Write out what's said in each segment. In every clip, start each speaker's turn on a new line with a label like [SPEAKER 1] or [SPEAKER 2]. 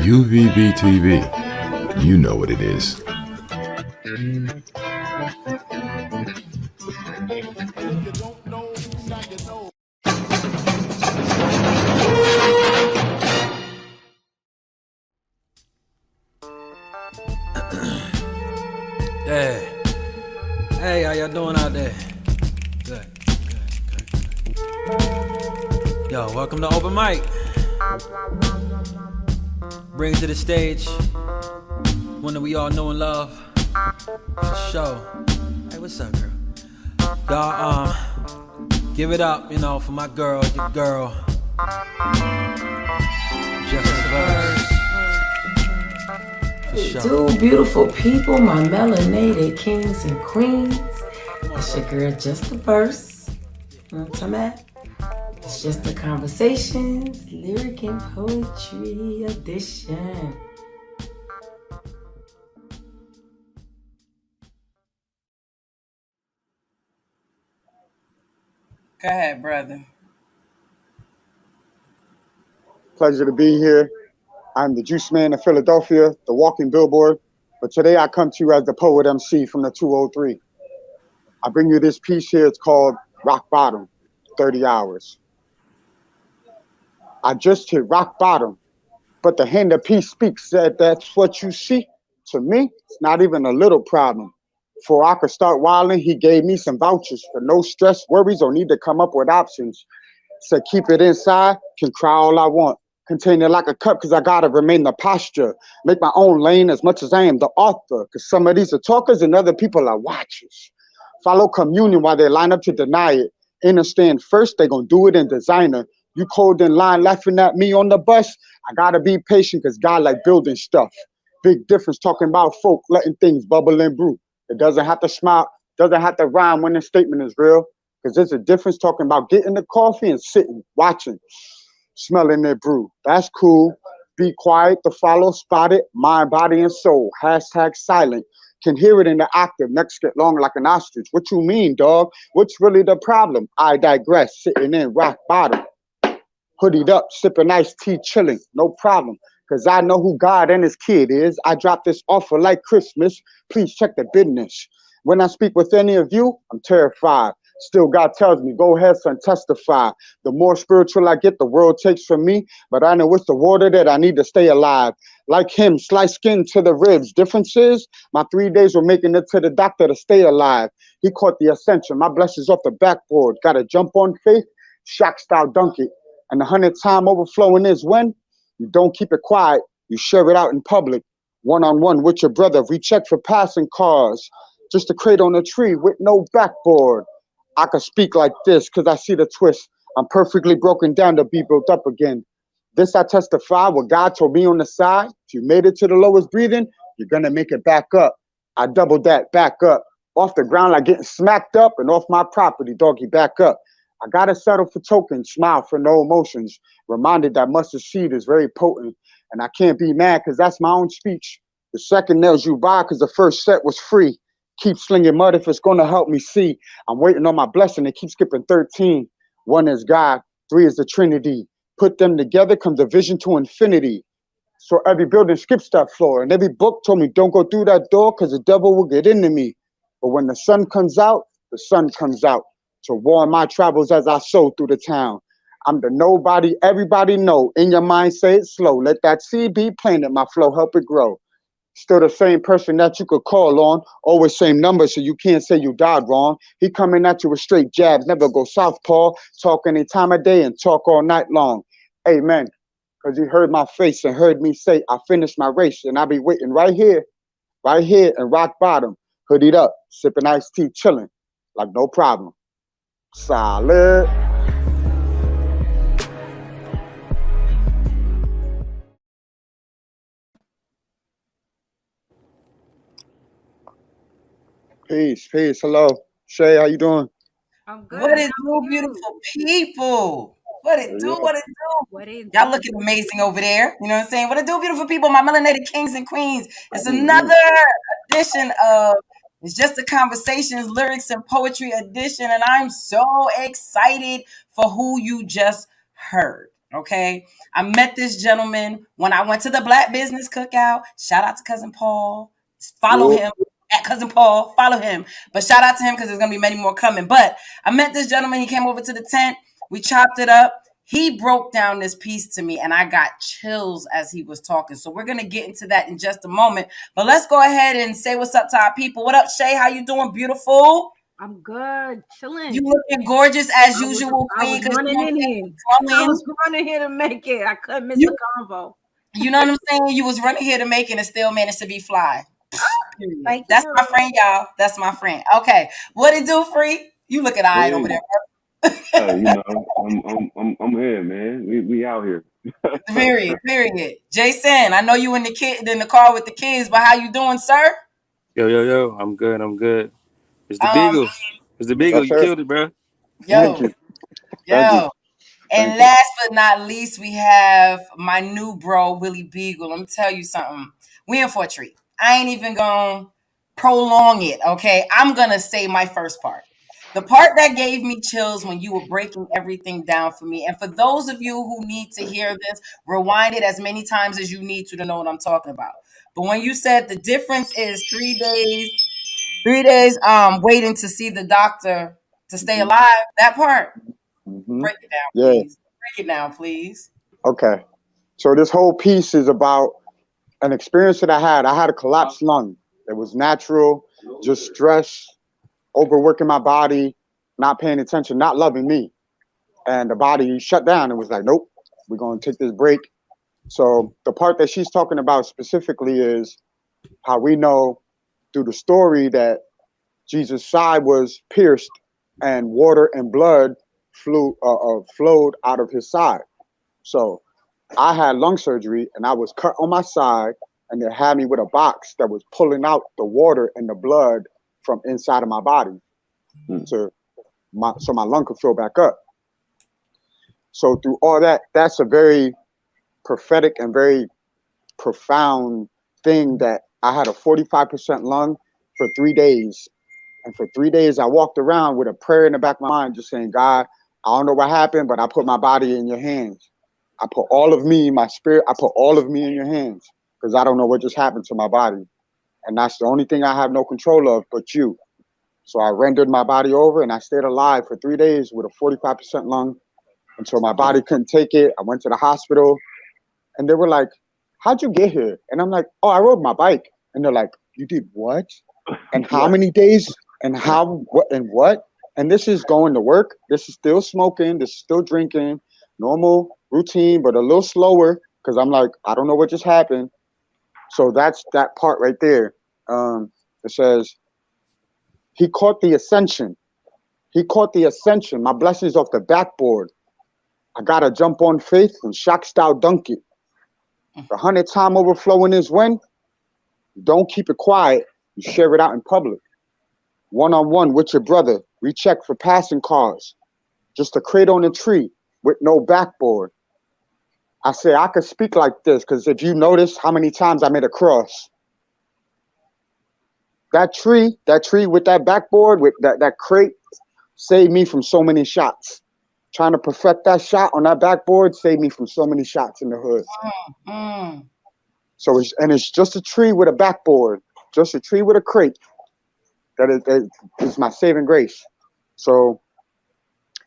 [SPEAKER 1] UVB TV, you know what it is.
[SPEAKER 2] Hey, how y'all doing out there? Good. Yo, welcome to Open Mic. Bring to the stage one that we all know and love. For sure. Hey, what's up, girl? Y'all, give it up, for my girl, your girl. Justa Verse. For sure.
[SPEAKER 3] Two beautiful people, my melanated kings and queens. It's your girl, Justa Verse. You know what I'm talking about? It's just the conversations, lyric and poetry edition.
[SPEAKER 4] Go ahead, brother.
[SPEAKER 5] Pleasure to be here. I'm the Juice Man of Philadelphia, the walking billboard. But today I come to you as the poet MC from the 203. I bring you this piece here. It's called Rock Bottom, 30 Hours. I just hit rock bottom, but the hand of peace speaks said that's what you see. To me, it's not even a little problem. Before I could start wilding, he gave me some vouchers for no stress, worries, or need to come up with options. Said keep it inside, can cry all I want. Contain it like a cup, cause I gotta remain the posture. Make my own lane as much as I am the author. Cause some of these are talkers and other people are watchers. Follow communion while they line up to deny it. Understand first, they gonna do it in designer. You cold in line laughing at me on the bus. I gotta be patient cause God like building stuff. Big difference talking about folk letting things bubble and brew. It doesn't have to smile, doesn't have to rhyme when the statement is real. Cause there's a difference talking about getting the coffee and sitting, watching, smelling their brew. That's cool. Be quiet to follow, spot it, mind, body, and soul. Hashtag silent. Can hear it in the octave, next get long like an ostrich. What you mean, dog? What's really the problem? I digress, sitting in rock bottom. Hoodied up, sipping iced tea, chilling, no problem. Cause I know who God and his kid is. I dropped this offer like Christmas. Please check the business. When I speak with any of you, I'm terrified. Still, God tells me, go ahead, son, testify. The more spiritual I get, the world takes from me. But I know it's the water that I need to stay alive. Like him, slice skin to the ribs. Difference is, my 3 days were making it to the doctor to stay alive. He caught the ascension. My blessings off the backboard. Gotta jump on faith, Shaq style dunk it. And the 100th time overflowing is when you don't keep it quiet. You share it out in public. One-on-one with your brother. Recheck for passing cars. Just a crate on a tree with no backboard. I can speak like this because I see the twist. I'm perfectly broken down to be built up again. This I testify what God told me on the side. If you made it to the lowest breathing, you're going to make it back up. I doubled that back up. Off the ground like getting smacked up and off my property, doggy, back up. I got to settle for tokens, smile for no emotions. Reminded that mustard seed is very potent. And I can't be mad because that's my own speech. The second nails you buy because the first set was free. Keep slinging mud if it's going to help me see. I'm waiting on my blessing. It keeps skipping 13. 1 is God. 3 is the Trinity. Put them together comes a vision to infinity. So every building skips that floor. And every book told me don't go through that door because the devil will get into me. But when the sun comes out, the sun comes out. To warn my travels as I sow through the town. I'm the nobody everybody know. In your mind, say it slow. Let that seed be planted. My flow help it grow. Still the same person that you could call on. Always same number, so you can't say you died wrong. He coming at you with straight jabs. Never go southpaw. Talk any time of day and talk all night long. Amen. Because he heard my face and heard me say, I finished my race. And I'll be waiting right here in rock bottom. Hoodied up, sipping iced tea, chilling. Like no problem. Solid. Peace, peace. Hello, Shay. How you doing?
[SPEAKER 6] I'm good.
[SPEAKER 4] What it
[SPEAKER 6] How are
[SPEAKER 4] do,
[SPEAKER 6] you?
[SPEAKER 4] beautiful people? What it do?
[SPEAKER 5] Yeah.
[SPEAKER 4] What it do?
[SPEAKER 6] What it
[SPEAKER 4] Y'all
[SPEAKER 6] do?
[SPEAKER 4] looking amazing over there. You know what I'm saying? What it do, beautiful people? My melanated kings and queens. It's
[SPEAKER 5] Mhm.
[SPEAKER 4] another edition of It's Just the Conversations, Lyrics and Poetry edition. And I'm so excited for who you just heard. Okay. I met this gentleman when I went to the Black Business Cookout. Shout out to Cousin Paul. Follow
[SPEAKER 5] Yo.
[SPEAKER 4] him at Cousin Paul. Follow him. But shout out to him because there's going to be many more coming. But I met this gentleman. He came over to the tent. We chopped it up. He broke down this piece to me, and I got chills as he was talking. So we're gonna get into that in just a moment. But let's go ahead and say what's up to our people. What up, Shay? How you doing, beautiful?
[SPEAKER 6] I'm good.
[SPEAKER 4] You
[SPEAKER 6] Chilling.
[SPEAKER 4] looking gorgeous as
[SPEAKER 6] I was
[SPEAKER 4] usual,
[SPEAKER 6] I
[SPEAKER 4] queen.
[SPEAKER 6] was
[SPEAKER 4] Because you
[SPEAKER 6] running
[SPEAKER 4] know what
[SPEAKER 6] in
[SPEAKER 4] I'm
[SPEAKER 6] here.
[SPEAKER 4] saying?
[SPEAKER 6] I
[SPEAKER 4] Flowing.
[SPEAKER 6] was running here to make it. I couldn't miss
[SPEAKER 4] You,
[SPEAKER 6] the convo.
[SPEAKER 4] you know what I'm saying? You was running here to make it and still managed to be fly. Period.
[SPEAKER 6] Thank
[SPEAKER 4] That's my
[SPEAKER 6] you.
[SPEAKER 4] friend, y'all. That's my friend. Okay, what it do, free? You looking all right over
[SPEAKER 7] Hey,
[SPEAKER 4] there,
[SPEAKER 7] I'm here, man. We out here.
[SPEAKER 4] period, period. Jason, I know you in the car with the kids, but how you doing, sir?
[SPEAKER 8] Yo, yo, yo, I'm good. I'm good. It's the
[SPEAKER 4] Um,
[SPEAKER 8] Beagle. It's the Beagle.
[SPEAKER 5] Yes,
[SPEAKER 8] You
[SPEAKER 5] sir.
[SPEAKER 8] killed it, bro.
[SPEAKER 5] Thank
[SPEAKER 4] yo,
[SPEAKER 5] you. Thank you.
[SPEAKER 4] yo. And
[SPEAKER 5] Thank you.
[SPEAKER 4] last but not least, we have my new bro, Willy Beegle. Let me tell you something. We in for a treat. I ain't even gonna prolong it, okay? I'm gonna say my first part. The part that gave me chills when you were breaking everything down for me. And for those of you who need to hear this, rewind it as many times as you need to know what I'm talking about. But when you said the difference is 3 days, 3 days waiting to see the doctor to stay
[SPEAKER 5] Hmm.
[SPEAKER 4] alive, that part,
[SPEAKER 5] Hmm.
[SPEAKER 4] break it down,
[SPEAKER 5] Yeah.
[SPEAKER 4] please. Break it down, please.
[SPEAKER 5] Okay. So this whole piece is about an experience that I had. I had a collapsed lung. It was natural, just stress, overworking my body, not paying attention, not loving me. And the body shut down and was like, nope, we're going to take this break. So the part that she's talking about specifically is how we know through the story that Jesus' side was pierced and water and blood flowed out of his side. So I had lung surgery and I was cut on my side, and they had me with a box that was pulling out the water and the blood from inside of my body
[SPEAKER 7] Mm.
[SPEAKER 5] to so my lung could fill back up. So through all that, that's a very prophetic and very profound thing that I had a 45% lung for 3 days. And for 3 days, I walked around with a prayer in the back of my mind, just saying, God, I don't know what happened, but I put my body in your hands. I put all of me, my spirit, I put all of me in your hands because I don't know what just happened to my body. And that's the only thing I have no control of but you. So I rendered my body over and I stayed alive for 3 days with a 45% lung until my body couldn't take it. I went to the hospital and they were like, how'd you get here? And I'm like, oh, I rode my bike. And they're like, you did what? And how
[SPEAKER 7] What?
[SPEAKER 5] many days? And how, what, and what? And this is going to work. This is still smoking. This is still drinking. Normal routine, but a little slower because I'm like, I don't know what just happened. So that's that part right there. It says, he caught the ascension. He caught the ascension. My blessings off the backboard. I got to jump on faith and shock style dunk it. The 100-time overflowing is when you don't keep it quiet. You share it out in public. One-on-one with your brother. Recheck for passing cars. Just a crate on a tree with no backboard. I say I could speak like this because if you notice how many times I made a cross, that tree with that backboard, with that crate, saved me from so many shots. Trying to perfect that shot on that backboard saved me from so many shots in the hood.
[SPEAKER 4] Mm.
[SPEAKER 5] So it's just a tree with a backboard, just a tree with a crate. That is my saving grace. So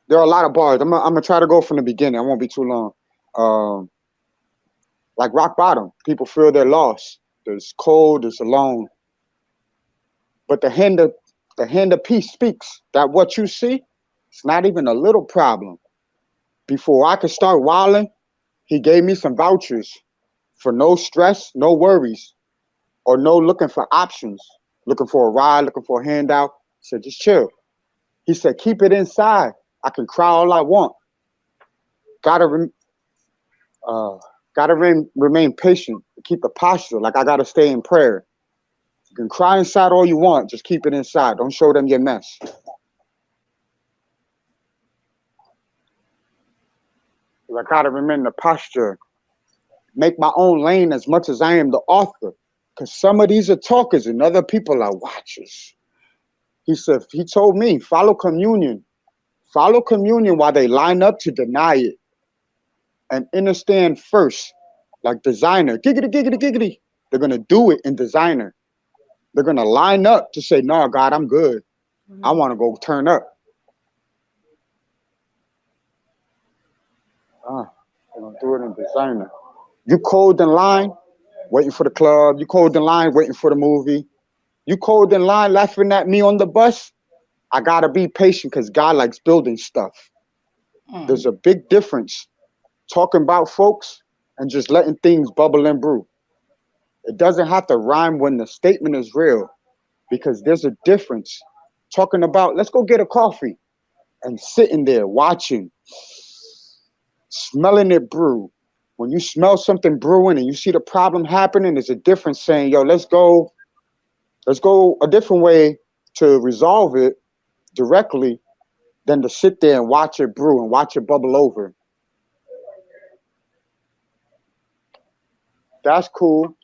[SPEAKER 5] there are a lot of bars. I'm gonna try to go from the beginning. I won't be too long. Um, like rock bottom, people feel they're lost. There's cold. There's alone. But the hand of peace speaks that what you see, it's not even a little problem. Before I could start wilding, he gave me some vouchers for no stress, no worries, or no looking for options, looking for a ride, looking for a handout. He said, just chill. He said, keep it inside. I can cry all I want. Gotta uh, remain patient. Keep the posture. Like I gotta stay in prayer. You can cry inside all you want. Just keep it inside. Don't show them your mess. I gotta remember the posture. Make my own lane as much as I am the author. Because some of these are talkers and other people are watchers. He said, he told me, follow communion. Follow communion while they line up to deny it. And understand first, like designer, giggity, giggity, giggity. They're going to do it in designer. They're going to line up to say, no, God, I'm good. I want to go turn up. They're going to do it in designer. You cold in line, waiting for the club. You cold in line, waiting for the movie. You cold in line, laughing at me on the bus. I got to be patient because God likes building stuff. There's a big difference talking about folks and just letting things bubble and brew. It doesn't have to rhyme when the statement is real, because there's a difference talking about, let's go get a coffee, and sitting there watching, smelling it brew. When you smell something brewing and you see the problem happening, there's a difference saying, yo, let's go a different way to resolve it directly than to sit there and watch it brew and watch it bubble over. That's cool.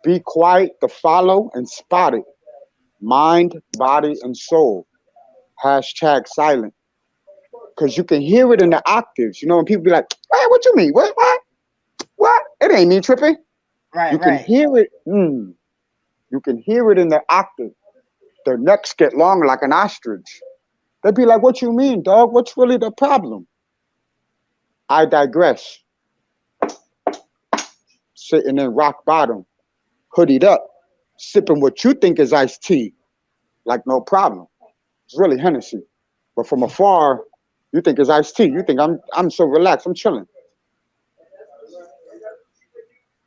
[SPEAKER 5] Be quiet to follow and spot it. Mind, body, and soul. Hashtag silent. Because you can hear it in the octaves. You know, when people be like, hey, what you mean? What? It ain't me tripping.
[SPEAKER 4] Right,
[SPEAKER 5] you can hear it. You can hear it in the octave. Their necks get long like an ostrich. They'd be like, what you mean, dog? What's really the problem? I digress. Sitting in rock bottom, hoodied up, sipping what you think is iced tea, like no problem. It's really Hennessy. But from afar, you think it's iced tea. You think I'm so relaxed, I'm chilling.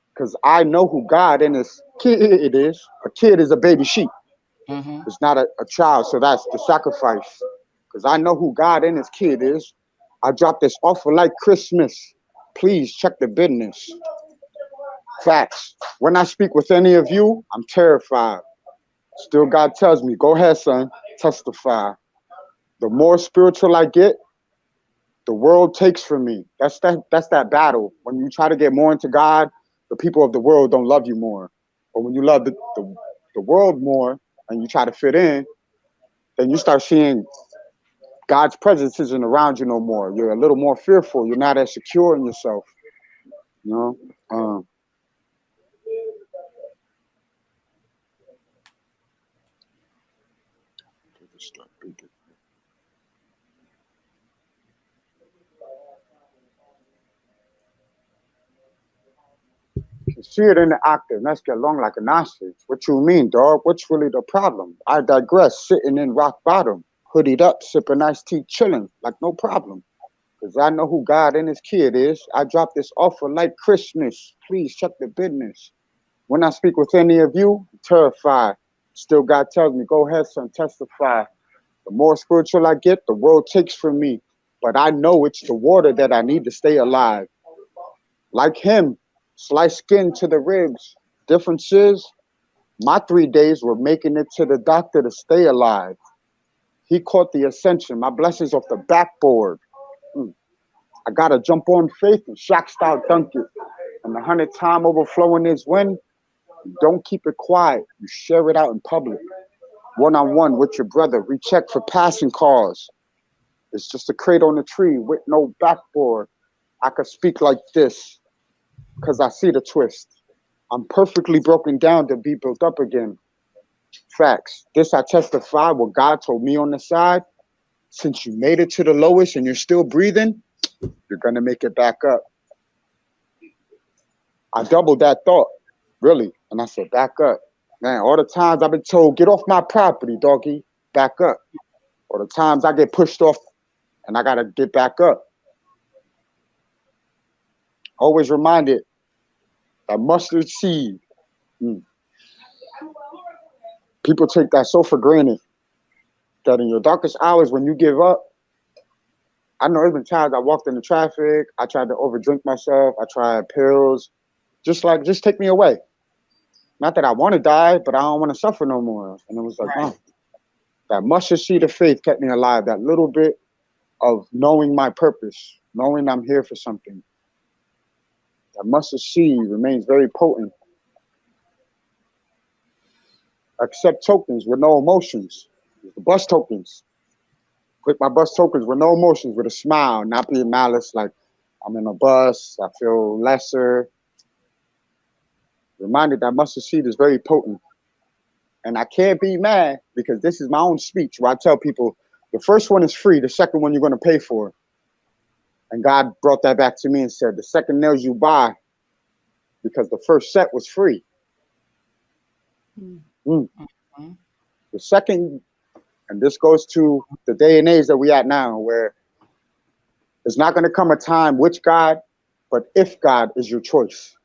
[SPEAKER 5] Because I know who God and his kid is. A kid is a baby sheep. It's not a child, so that's the sacrifice. Because I know who God and his kid is. I dropped this offer like Christmas. Please check the business. Facts. When I speak with any of you, I'm terrified. Still, God tells me, go ahead, son, testify. The more spiritual I get, the world takes from me. That's that battle. When you try to get more into God, the people of the world don't love you more. But when you love the world more and you try to fit in, then you start seeing God's presence isn't around you no more. You're a little more fearful. You're not as secure in yourself. You know? You see it in the octave. Let's get long like an ostrich. What you mean, dog? What's really the problem? I digress. Sitting in rock bottom, hoodied up, sipping iced tea, chilling like no problem. Because I know who God and his kid is. I dropped this offer like Christmas. Please check the business. When I speak with any of you, I'm terrified. Still, God tells me, go ahead, son, testify. The more spiritual I get, the world takes from me. But I know it's the water that I need to stay alive. Like him, sliced skin to the ribs. Difference is, my 3 days were making it to the doctor to stay alive. He caught the ascension. My blessings off the backboard. I gotta jump on faith and Shaq style dunk it. And the 100th time overflowing is when you don't keep it quiet. You share it out in public. One-on-one with your brother. Recheck for passing cars. It's just a crate on the tree with no backboard. I could speak like this because I see the twist. I'm perfectly broken down to be built up again. Facts. This I testify what God told me on the side. Since you made it to the lowest and you're still breathing, you're going to make it back up. I doubled that thought, really. And I said, back up. Man, all the times I've been told, get off my property, doggy, back up. Or the times I get pushed off and I got to get back up. Always reminded that mustard seed. People take that so for granted that in your darkest hours when you give up, I know there's been times I walked into traffic, I tried to overdrink myself, I tried pills, just take me away. not that I want to die, but I don't want to suffer no more. And it was like,
[SPEAKER 4] Right.
[SPEAKER 5] that mustard seed of faith kept me alive. That little bit of knowing my purpose, knowing I'm here for something. That mustard seed remains very potent. Accept tokens with no emotions. The bus tokens. Click my bus tokens with no emotions, with a smile, not being malice, like I'm in a bus, I feel lesser. Reminded that mustard seed is very potent. And I can't be mad because this is my own speech where I tell people the first one is free, the second one you're going to pay for. And God brought that back to me and said, the second nails you buy because the first set was free. Mm. The second, and this goes to the day and age that we at now, where there's not going to come a time which God, but if God is your choice.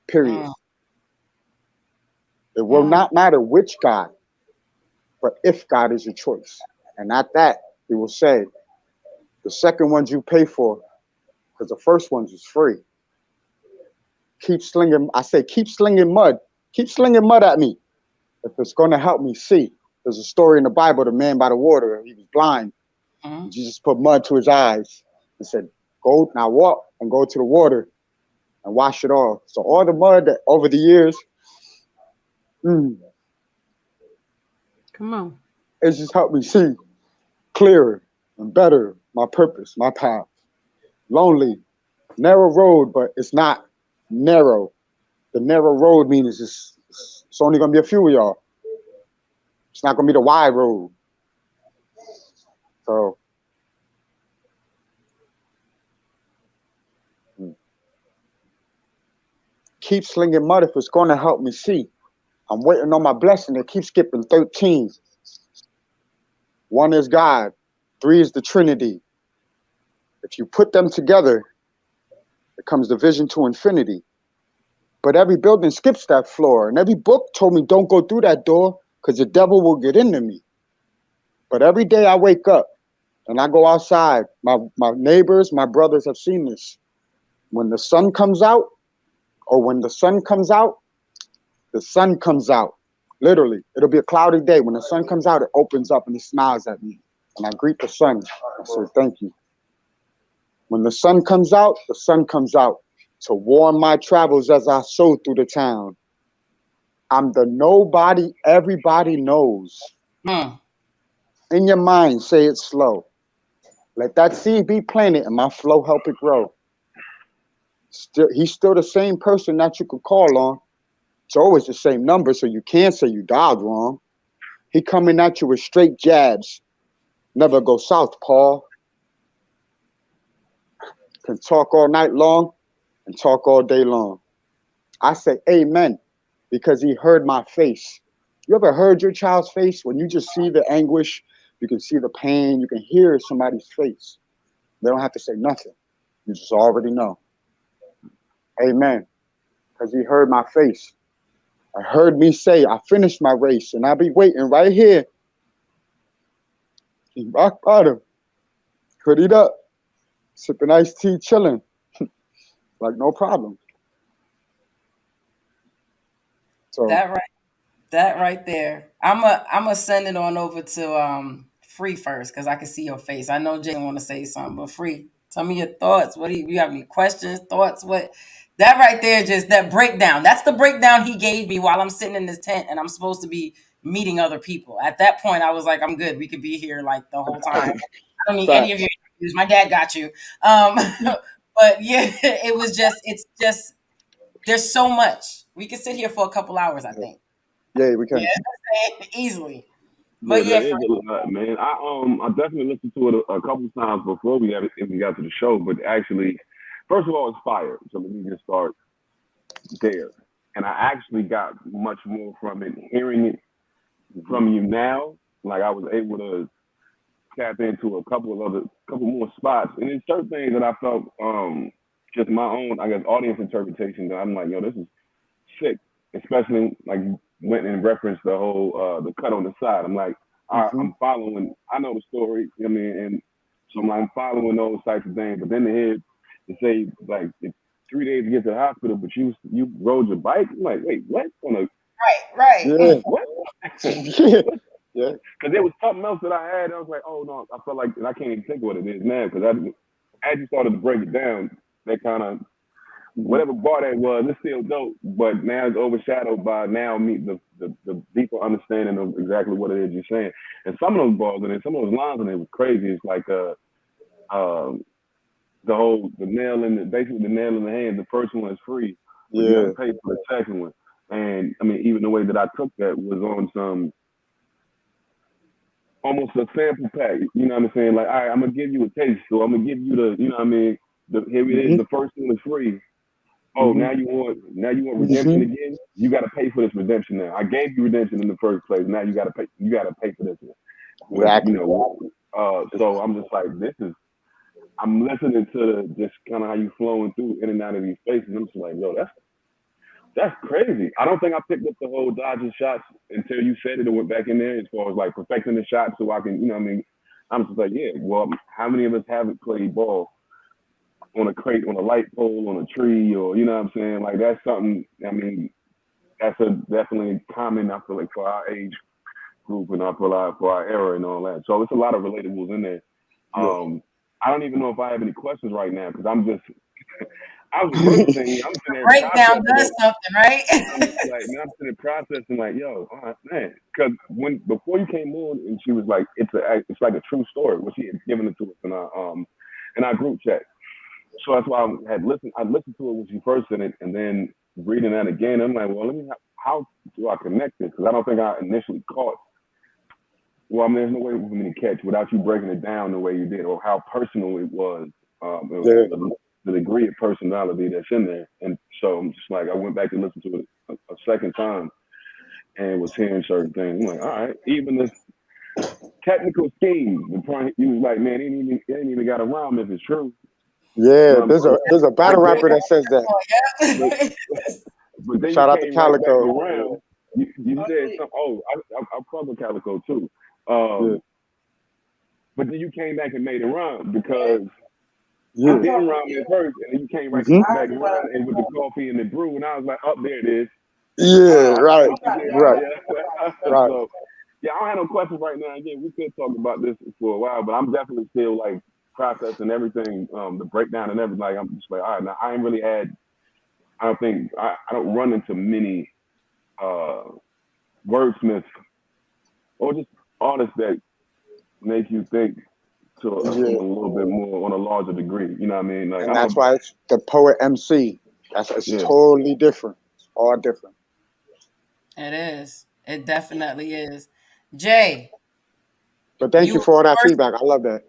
[SPEAKER 5] Period. It will not matter which God, but if God is your choice. And at that, he will say, the second ones you pay for, because the first ones is free. Keep slinging, I say, keep slinging mud. Keep slinging mud at me. If it's going to help me see. There's a story in the Bible, the man by the water, he was blind. Jesus put mud to his eyes and said, go, now walk and go to the water and wash it off. So all the mud that over the years,
[SPEAKER 6] Come on.
[SPEAKER 5] it's just helped me see clearer and better my purpose, my path. Lonely, narrow road, but it's not narrow. The narrow road means it's only going to be a few of y'all. It's not going to be the wide road. So, keep slinging mud if it's going to help me see. I'm waiting on my blessing. It keeps skipping 13. 1 is God. 3 is the Trinity. If you put them together, it comes division to infinity. But every building skips that floor. And every book told me don't go through that door because the devil will get into me. But every day I wake up and I go outside, my neighbors, my brothers have seen this. When the sun comes out, or when the sun comes out, the sun comes out. Literally, it'll be a cloudy day. When the sun comes out, it opens up and it smiles at me. And I greet the sun. I say, thank you. When the sun comes out to warm my travels as I sow through the town. I'm the nobody everybody knows. In your mind, say it slow. Let that seed be planted and my flow help it grow. He's still the same person that you could call on. It's always the same number, so you can't say you dialed wrong. He coming at you with straight jabs. Never go south, Paul. Can talk all night long and talk all day long. I say amen because he heard my face. You ever heard your child's face? When you just see the anguish, you can see the pain, you can hear somebody's face. They don't have to say nothing. You just already know. Amen. Because he heard my face. I heard me say, I finished my race and I'll be waiting right here. Rock bottom. Hoodied up. Sipping iced tea, chilling. Like no problem. So
[SPEAKER 4] that right there. I'm a send it on over to Free first because I can see your face. I know Jason want to say something, but Free, tell me your thoughts. What do you have any questions, thoughts? What that right there, just that breakdown. That's the breakdown he gave me while I'm sitting in this tent and I'm supposed to be meeting other people. At that point, I was like, I'm good. We could be here like the whole time. I don't need any of your interviews. My dad got you. But yeah, it's just there's so much. We could sit here for a couple hours, I think.
[SPEAKER 5] Yeah, we can.
[SPEAKER 4] Yeah, easily.
[SPEAKER 7] Yeah,
[SPEAKER 4] But yeah,
[SPEAKER 7] that is a lot, man. I definitely listened to it a couple times before we got to the show. But actually, first of all, it's fire. So let me just start there. And I actually got much more from it, hearing it from you now. Like I was able to tap into a couple more spots, and then certain things that I felt just my own, I guess, audience interpretation. That I'm like, yo, this is sick. Especially like went and referenced the whole the cut on the side. I'm like, all right, I'm following. I know the story. You know what I mean, and so I'm following those types of things. But then to hear to say like 3 days to get to the hospital, but you rode your bike. I'm like, wait, what? On a
[SPEAKER 4] Right.
[SPEAKER 5] Yeah.
[SPEAKER 7] what?
[SPEAKER 5] Yeah.
[SPEAKER 7] What?
[SPEAKER 5] Yeah.
[SPEAKER 7] Because there was something else that I had. I was like, oh no, I felt like, and I can't even think of what it is now. Because as you started to break it down, that kind of whatever bar that was, it's still dope. But now it's overshadowed by now me the deeper understanding of exactly what it is you're saying. And some of those bars and some of those lines in it was crazy. It's like the nail in basically the nail in the hand. The first one is free, but you got
[SPEAKER 5] Yeah.
[SPEAKER 7] to pay for the second one. And I mean, even the way that I took that was on some almost a sample pack. You know what I'm saying? Like, all right, I'm gonna give you a taste, so I'm gonna give you the, you know what I mean? Here it is. The first one is free. Oh,
[SPEAKER 5] Mm-hmm.
[SPEAKER 7] now you want redemption
[SPEAKER 5] Mm-hmm.
[SPEAKER 7] again? You got to pay for this redemption now. I gave you redemption in the first place. Now you got to pay. You got to pay for this one. Which
[SPEAKER 5] Exactly.
[SPEAKER 7] so I'm just like, this is. I'm listening to just kind of how you flowing through in and out of these spaces. I'm just like, yo, that's crazy. I don't think I picked up the whole dodging shots until you said it and went back in there as far as like perfecting the shot so I can, you know what I mean? I'm just like, yeah, well, how many of us haven't played ball on a crate, on a light pole, on a tree, or, you know what I'm saying? Like, that's something, I mean, that's a definitely common, I feel like, for our age group and for our era and all that. So it's a lot of relatables in there.
[SPEAKER 5] Yeah.
[SPEAKER 7] I don't even know if I have any questions right now because I'm just, I was the first thing, I'm sitting there
[SPEAKER 4] Breakdown
[SPEAKER 7] processing
[SPEAKER 4] does
[SPEAKER 7] it.
[SPEAKER 4] something, right?
[SPEAKER 7] I'm just like, man, I'm sitting there processing like, yo, all right, man. Because before you came on and she was like, it's like a true story. Well, she had given it to us in our group chat. So that's why I listened to it when she first said it, and then reading that again, I'm like, well, how do I connect this? Because I don't think I initially caught. Well, I mean, there's no way for me to catch without you breaking it down the way you did, or how personal it was,
[SPEAKER 5] Yeah.
[SPEAKER 7] the degree of personality that's in there. And so I'm just like, I went back and listened to it a second time, and was hearing certain things. I'm like, all right, even this technical scheme, he was like, man, it ain't even got a rhyme if it's true.
[SPEAKER 5] Yeah.
[SPEAKER 7] Um,
[SPEAKER 5] There's a
[SPEAKER 7] but
[SPEAKER 5] battle
[SPEAKER 7] then,
[SPEAKER 5] rapper that says that.
[SPEAKER 7] but,
[SPEAKER 4] Yeah.
[SPEAKER 7] but then you
[SPEAKER 5] Shout out to
[SPEAKER 7] came right back
[SPEAKER 5] Calico.
[SPEAKER 7] around. You said something. Oh, I fuck with Calico too.
[SPEAKER 5] Yeah.
[SPEAKER 7] But then you came back and made it rhyme because
[SPEAKER 5] Yeah.
[SPEAKER 7] it didn't rhyme at first, and then you came right
[SPEAKER 5] Mm-hmm.
[SPEAKER 7] back around and with the coffee and the brew, and I was like, oh, there it is.
[SPEAKER 5] Yeah.
[SPEAKER 7] I
[SPEAKER 5] Right.
[SPEAKER 7] what you did.
[SPEAKER 5] Right.
[SPEAKER 7] Yeah.
[SPEAKER 5] Right.
[SPEAKER 7] So yeah, I don't have no questions right now. Again, we could talk about this for a while, but I'm definitely still like processing everything, the breakdown and everything. Like, I'm just like, all right, now I ain't really had. I don't think I don't run into many uh, wordsmiths or just artists that make you think to a
[SPEAKER 5] Yeah.
[SPEAKER 7] little bit more on a larger degree. You know what I mean? Like
[SPEAKER 5] And that's why it's the poet MC. It's
[SPEAKER 7] yeah.
[SPEAKER 5] totally different. It's all different.
[SPEAKER 4] It is. It definitely is. Jay,
[SPEAKER 5] But thank
[SPEAKER 4] you
[SPEAKER 5] you
[SPEAKER 4] were
[SPEAKER 5] for all that
[SPEAKER 4] the first,
[SPEAKER 5] I love that.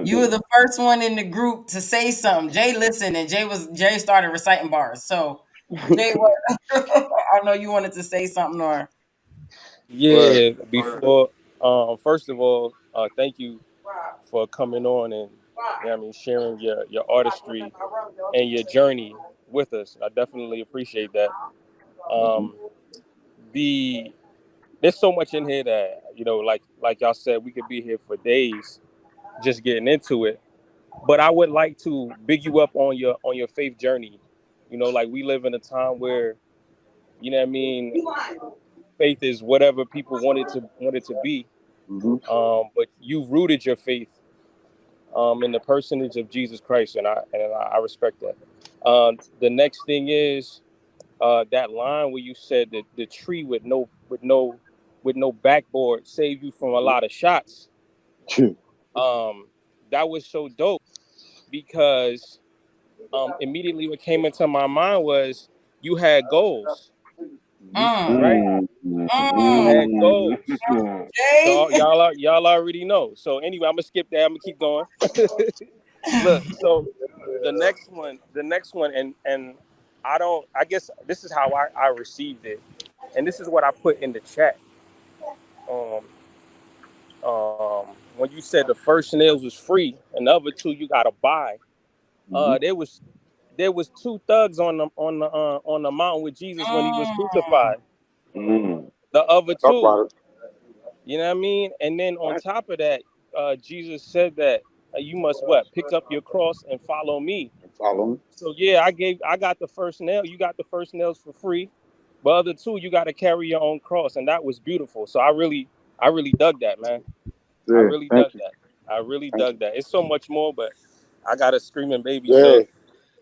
[SPEAKER 4] you were the first one in the group to say something. Jay listened, and Jay started reciting bars. So, Jay, what? I know you wanted to say something, or
[SPEAKER 5] Word.
[SPEAKER 8] Yeah, before first of all, thank you for coming on and sharing your artistry and your journey with us. I definitely appreciate that. Um, the There's so much in here that like y'all said, we could be here for days just getting into it. But I would like to big you up on your faith journey. Like we live in a time where faith is whatever people want it to be.
[SPEAKER 5] Mm-hmm.
[SPEAKER 8] But you rooted your faith in the personage of Jesus Christ, and I respect that. The next thing is that line where you said that the tree with no backboard saved you from a lot of shots. Um, that was so dope because immediately what came into my mind was you had goals,
[SPEAKER 4] mm,
[SPEAKER 8] right? You
[SPEAKER 4] mm,
[SPEAKER 8] had goals.
[SPEAKER 4] Jay.
[SPEAKER 8] So y'all already know. So anyway, I'm gonna skip that. I'm gonna keep going. Look, so the next one, and I guess this is how I received it, and this is what I put in the chat. Um, when you said the first nails was free and the other two you gotta buy,
[SPEAKER 5] Mm-hmm.
[SPEAKER 8] there was two thugs on the mountain with Jesus when he was
[SPEAKER 4] Mm,
[SPEAKER 8] crucified.
[SPEAKER 7] Mm.
[SPEAKER 8] The other
[SPEAKER 5] Talk
[SPEAKER 8] two,
[SPEAKER 5] about it.
[SPEAKER 8] you know what I mean? And then on top of that, Jesus said that you must what? Pick up your cross and follow me.
[SPEAKER 5] Follow me.
[SPEAKER 8] So yeah, I got the first nail. You got the first nails for free, but other two you got to carry your own cross, and that was beautiful. So I really dug that, man. I
[SPEAKER 5] Yeah,
[SPEAKER 8] really
[SPEAKER 5] thank
[SPEAKER 8] dug
[SPEAKER 5] you.
[SPEAKER 8] that. I really
[SPEAKER 5] Thank
[SPEAKER 8] dug
[SPEAKER 5] you.
[SPEAKER 8] that. It's so much more, but I got a screaming baby,
[SPEAKER 5] Yeah,
[SPEAKER 8] so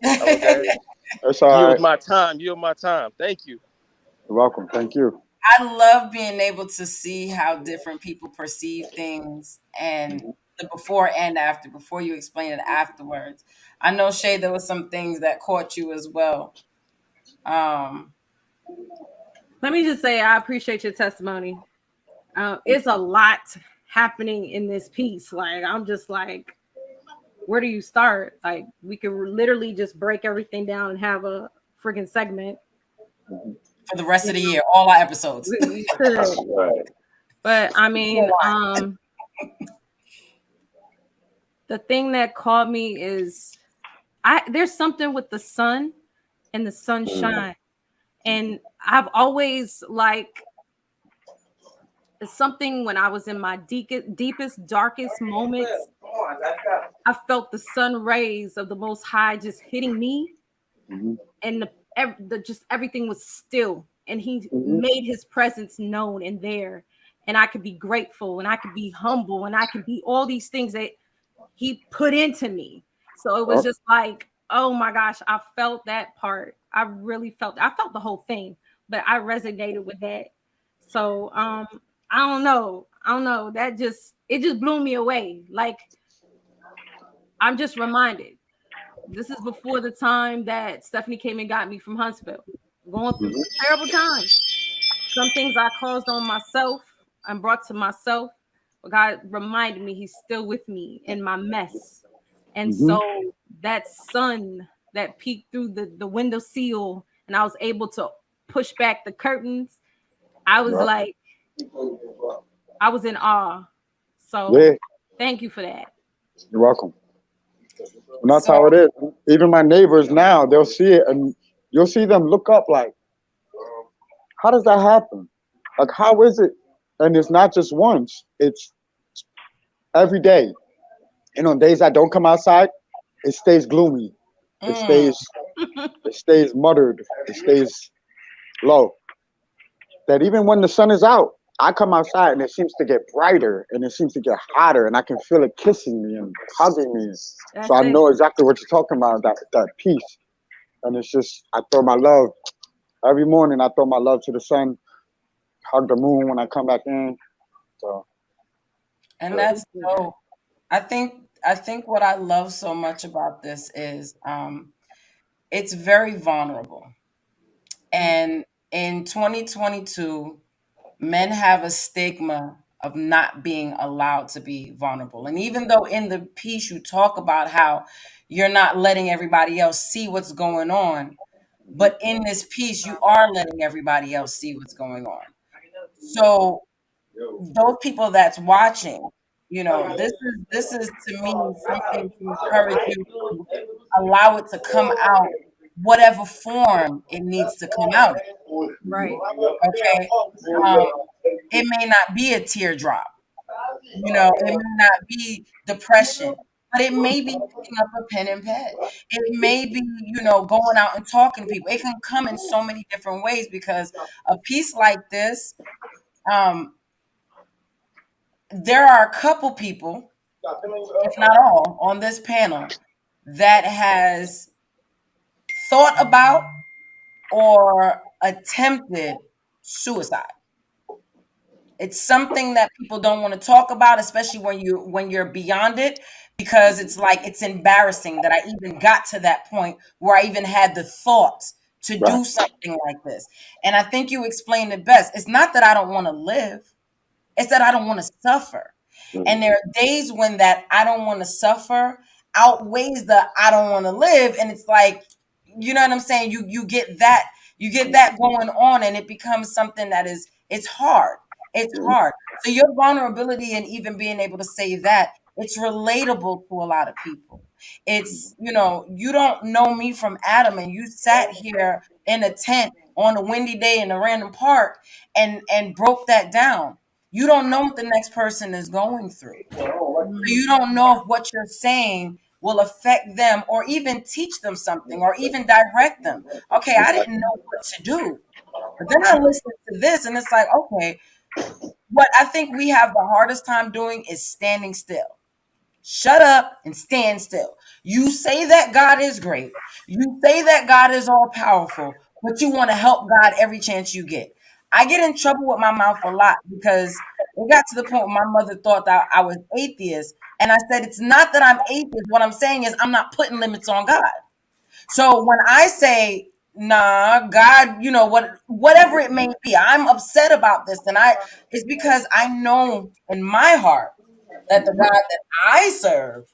[SPEAKER 8] I'm gonna go ahead.
[SPEAKER 5] that's all
[SPEAKER 8] Yield
[SPEAKER 5] right.
[SPEAKER 8] my time. Yield my time. Thank you.
[SPEAKER 5] You're welcome. Thank you.
[SPEAKER 4] I love being able to see how different people perceive things and the before and after, before you explain it afterwards. I know, Shay, there was some things that caught you as well. Um,
[SPEAKER 6] Let me just say, I appreciate your testimony. It's a lot happening in this piece. Like, I'm just like, where do you start? Like, we could literally just break everything down and have a freaking segment.
[SPEAKER 4] for the rest of the year, all our episodes.
[SPEAKER 6] We could.
[SPEAKER 5] Right.
[SPEAKER 6] But I mean, the thing that caught me is there's something with the sun and the sunshine. And I've always like it's something when I was in my deepest, darkest moments, I felt the sun rays of the Most High just hitting me, and just everything was still, and He made His presence known in there, and I could be grateful, and I could be humble, and I could be all these things that He put into me. So it was just like, oh my gosh, I felt that part. I felt the whole thing, but I resonated with that. So I don't know. That it just blew me away. Like, I'm just reminded. This is before the time that Stephanie came and got me from Huntsville. Going through some terrible times. Some things I caused on myself and brought to myself. But God reminded me He's still with me in my mess. And so that sun that peeked through the window seal, and I was able to push back the curtains, I was like, I was in awe. So thank you for that.
[SPEAKER 5] You're welcome. And that's
[SPEAKER 4] So
[SPEAKER 5] how it is. Even my neighbors now, they'll see it and you'll see them look up like, how does that happen? Like, how is it? And it's not just once, it's every day. And on days I don't come outside, it stays gloomy. It stays muttered. It stays low. That even when the sun is out, I come outside and it seems to get brighter and it seems to get hotter and I can feel it kissing me and hugging me. So I know exactly what you're talking about, that peace. And it's just, I throw my love every morning. I throw my love to the sun, hug the moon when I come back in. So,
[SPEAKER 4] and that's so. I think what I love so much about this is it's very vulnerable. And in 2022, men have a stigma of not being allowed to be vulnerable. And even though in the piece you talk about how you're not letting everybody else see what's going on, but in this piece you are letting everybody else see what's going on. So those people that's watching, this is to me something to encourage you to allow it to come out whatever form it needs to come out in.
[SPEAKER 6] Right.
[SPEAKER 4] Okay. Um, it may not be a teardrop, it may not be depression, but it may be picking up a pen and pad. It may be, going out and talking to people. It can come in so many different ways because a piece like this, there are a couple people, if not all, on this panel that has thought about or attempted suicide. It's something that people don't want to talk about, especially when you're beyond it, because it's like it's embarrassing that I even got to that point where I even had the thought to do something like this. And I think you explained it best. It's not that I don't want to live, it's that I don't want to suffer. And there are days when that I don't want to suffer outweighs the I don't want to live. And it's like, you know what I'm saying? You get that going on and it becomes something that it's hard. It's hard. So your vulnerability and even being able to say that, it's relatable to a lot of people. It's, you don't know me from Adam and you sat here in a tent on a windy day in a random park and broke that down. You don't know what the next person is going through. So you don't know if what you're saying will affect them or even teach them something or even direct them. Okay, I didn't know what to do. But then I listened to this and it's like, okay, what I think we have the hardest time doing is standing still. Shut up and stand still. You say that God is great. You say that God is all powerful, but you want to help God every chance you get. I get in trouble with my mouth a lot because it got to the point where my mother thought that I was atheist. And I said, it's not that I'm atheist. What I'm saying is I'm not putting limits on God. So when I say, nah, God, whatever it may be, I'm upset about this. And it's because I know in my heart that the God that I serve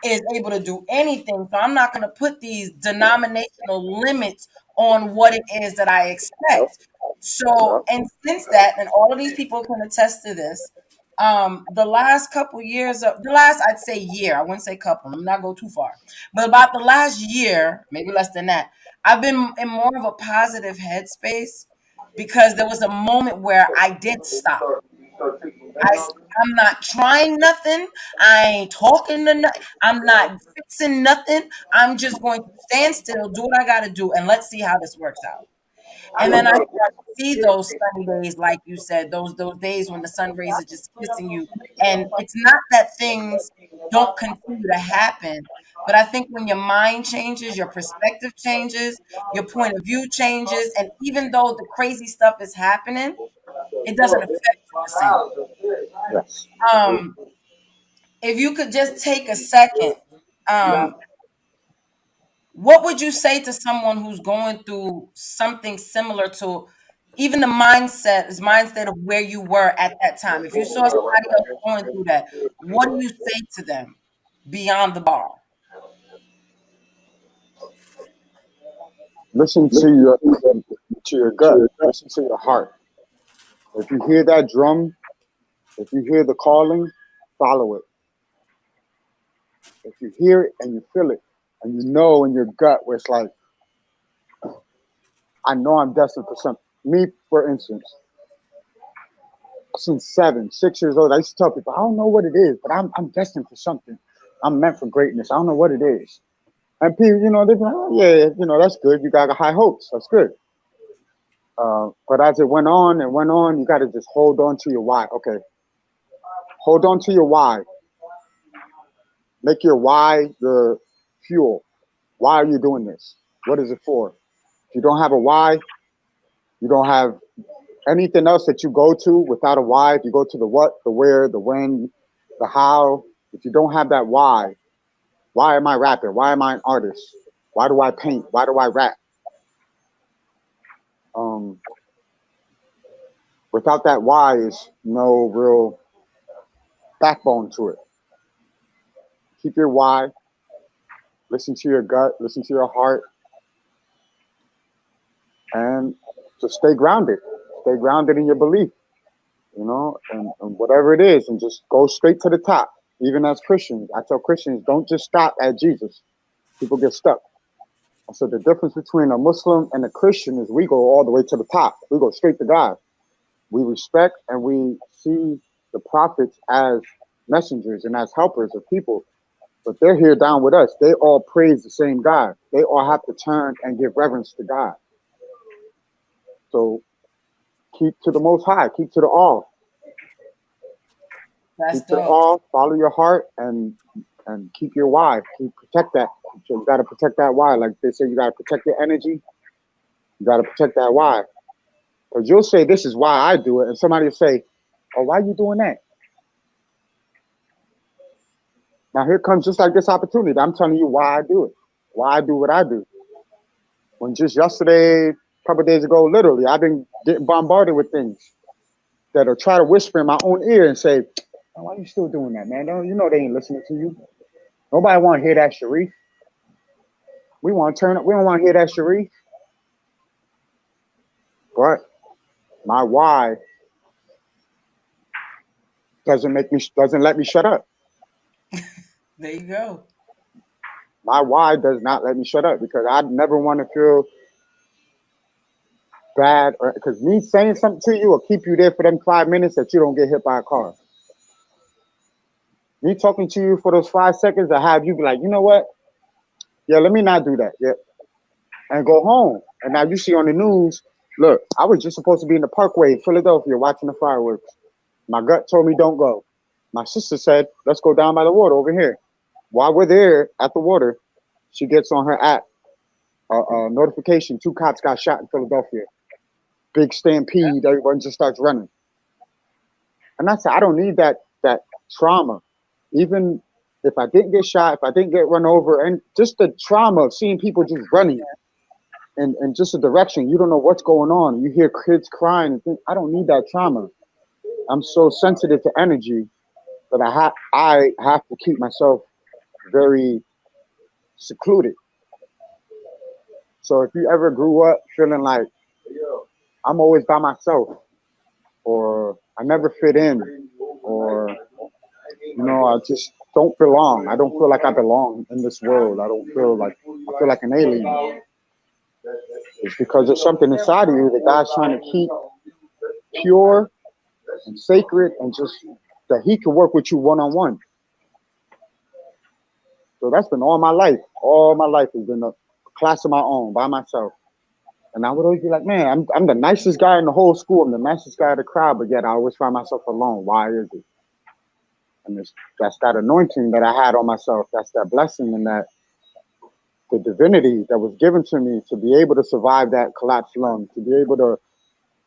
[SPEAKER 4] is able to do anything. So I'm not going to put these denominational limits on what it is that I expect. So, and since that, and all of these people can attest to this, the last couple years of the last, I'd say year, I wouldn't say couple, I'm not go too far, but about the last year, maybe less than that, I've been in more of a positive headspace because there was a moment where I did stop. I'm not trying nothing. I ain't talking to nothing. I'm not fixing nothing. I'm just going to stand still, do what I got to do, and let's see how this works out. And then I start to see those sunny days, like you said, those days when the sun rays are just kissing you. And it's not that things don't continue to happen, but I think when your mind changes, your perspective changes, your point of view changes, and even though the crazy stuff is happening, it doesn't affect you the same.
[SPEAKER 5] Yes.
[SPEAKER 4] If you could just take a second, um, what would you say to someone who's going through something similar to even the mindset of where you were at that time? If you saw somebody else going through that, what do you say to them beyond the bar?
[SPEAKER 5] Listen to your gut. Listen to your heart. If you hear that drum, if you hear the calling, follow it. If you hear it and you feel it, and you know in your gut where it's like, I know I'm destined for something. Me, for instance, since 6 years old, I used to tell people, I don't know what it is, but I'm destined for something. I'm meant for greatness. I don't know what it is. And people, they're like, oh, yeah, that's good. You got high hopes. That's good. But as it went on and went on, you got to just hold on to your why. Okay. Hold on to your why. Make your why the fuel. Why are you doing this? What is it for? If you don't have a why, you don't have anything else that you go to without a why. If you go to the what, the where, the when, the how, if you don't have that why am I rapping? Why am I an artist? Why do I paint? Why do I rap? Without that why is no real backbone to it. Keep your why. Listen to your gut. Listen to your heart. And just stay grounded. Stay grounded in your belief, and whatever it is, and just go straight to the top. Even as Christians, I tell Christians, don't just stop at Jesus. People get stuck. So the difference between a Muslim and a Christian is we go all the way to the top. We go straight to God. We respect and we see the prophets as messengers and as helpers of people, but they're here down with us. They all praise the same God. They all have to turn and give reverence to God. So keep to the Most High. Keep to the all.
[SPEAKER 4] That's
[SPEAKER 5] keep to the
[SPEAKER 4] dope.
[SPEAKER 5] all. Follow your heart and keep your why. Protect that. So you got to protect that why. Like they say, you got to protect your energy. You got to protect that why. Because you'll say, this is why I do it. And somebody will say, oh, why are you doing that? Now here comes just like this opportunity. I'm telling you why I do it. Why I do what I do. When just yesterday, a couple of days ago, literally, I've been getting bombarded with things that'll try to whisper in my own ear and say, oh, why are you still doing that, man? You know they ain't listening to you. Nobody want to hear that, Sharif. We want to turn up. We don't want to hear that, Sharif. But my why doesn't let me shut up.
[SPEAKER 4] There you go.
[SPEAKER 5] My why does not let me shut up because I never want to feel bad or because me saying something to you will keep you there for them 5 minutes that you don't get hit by a car. Me talking to you for those 5 seconds to have you be like, you know what? Yeah, let me not do that. Yeah. And go home. And now you see on the news, look, I was just supposed to be in the Parkway in Philadelphia watching the fireworks. My gut told me don't go. My sister said, let's go down by the water over here. While we're there at the water, she gets on her app a notification: 2 cops got shot in Philadelphia. Big stampede. Everyone just starts running. And I said, I don't need that trauma. Even if I didn't get shot, if I didn't get run over, and just the trauma of seeing people just running in just a direction, you don't know what's going on. You hear kids crying and think, I don't need that trauma. I'm so sensitive to energy that I have to keep myself very secluded. So if you ever grew up feeling like I'm always by myself, or I never fit in, or I just don't belong. I don't feel like I belong in this world. I feel like an alien. It's because there's something inside of you that God's trying to keep pure and sacred, and just that He can work with you one-on-one. So that's been all my life. All my life has been a class of my own by myself. And I would always be like, man, I'm the nicest guy in the whole school. I'm the nicest guy in the crowd, but yet I always find myself alone. Why is it? And that's that anointing that I had on myself. That's that blessing and that the divinity that was given to me to be able to survive that collapsed lung, to be able to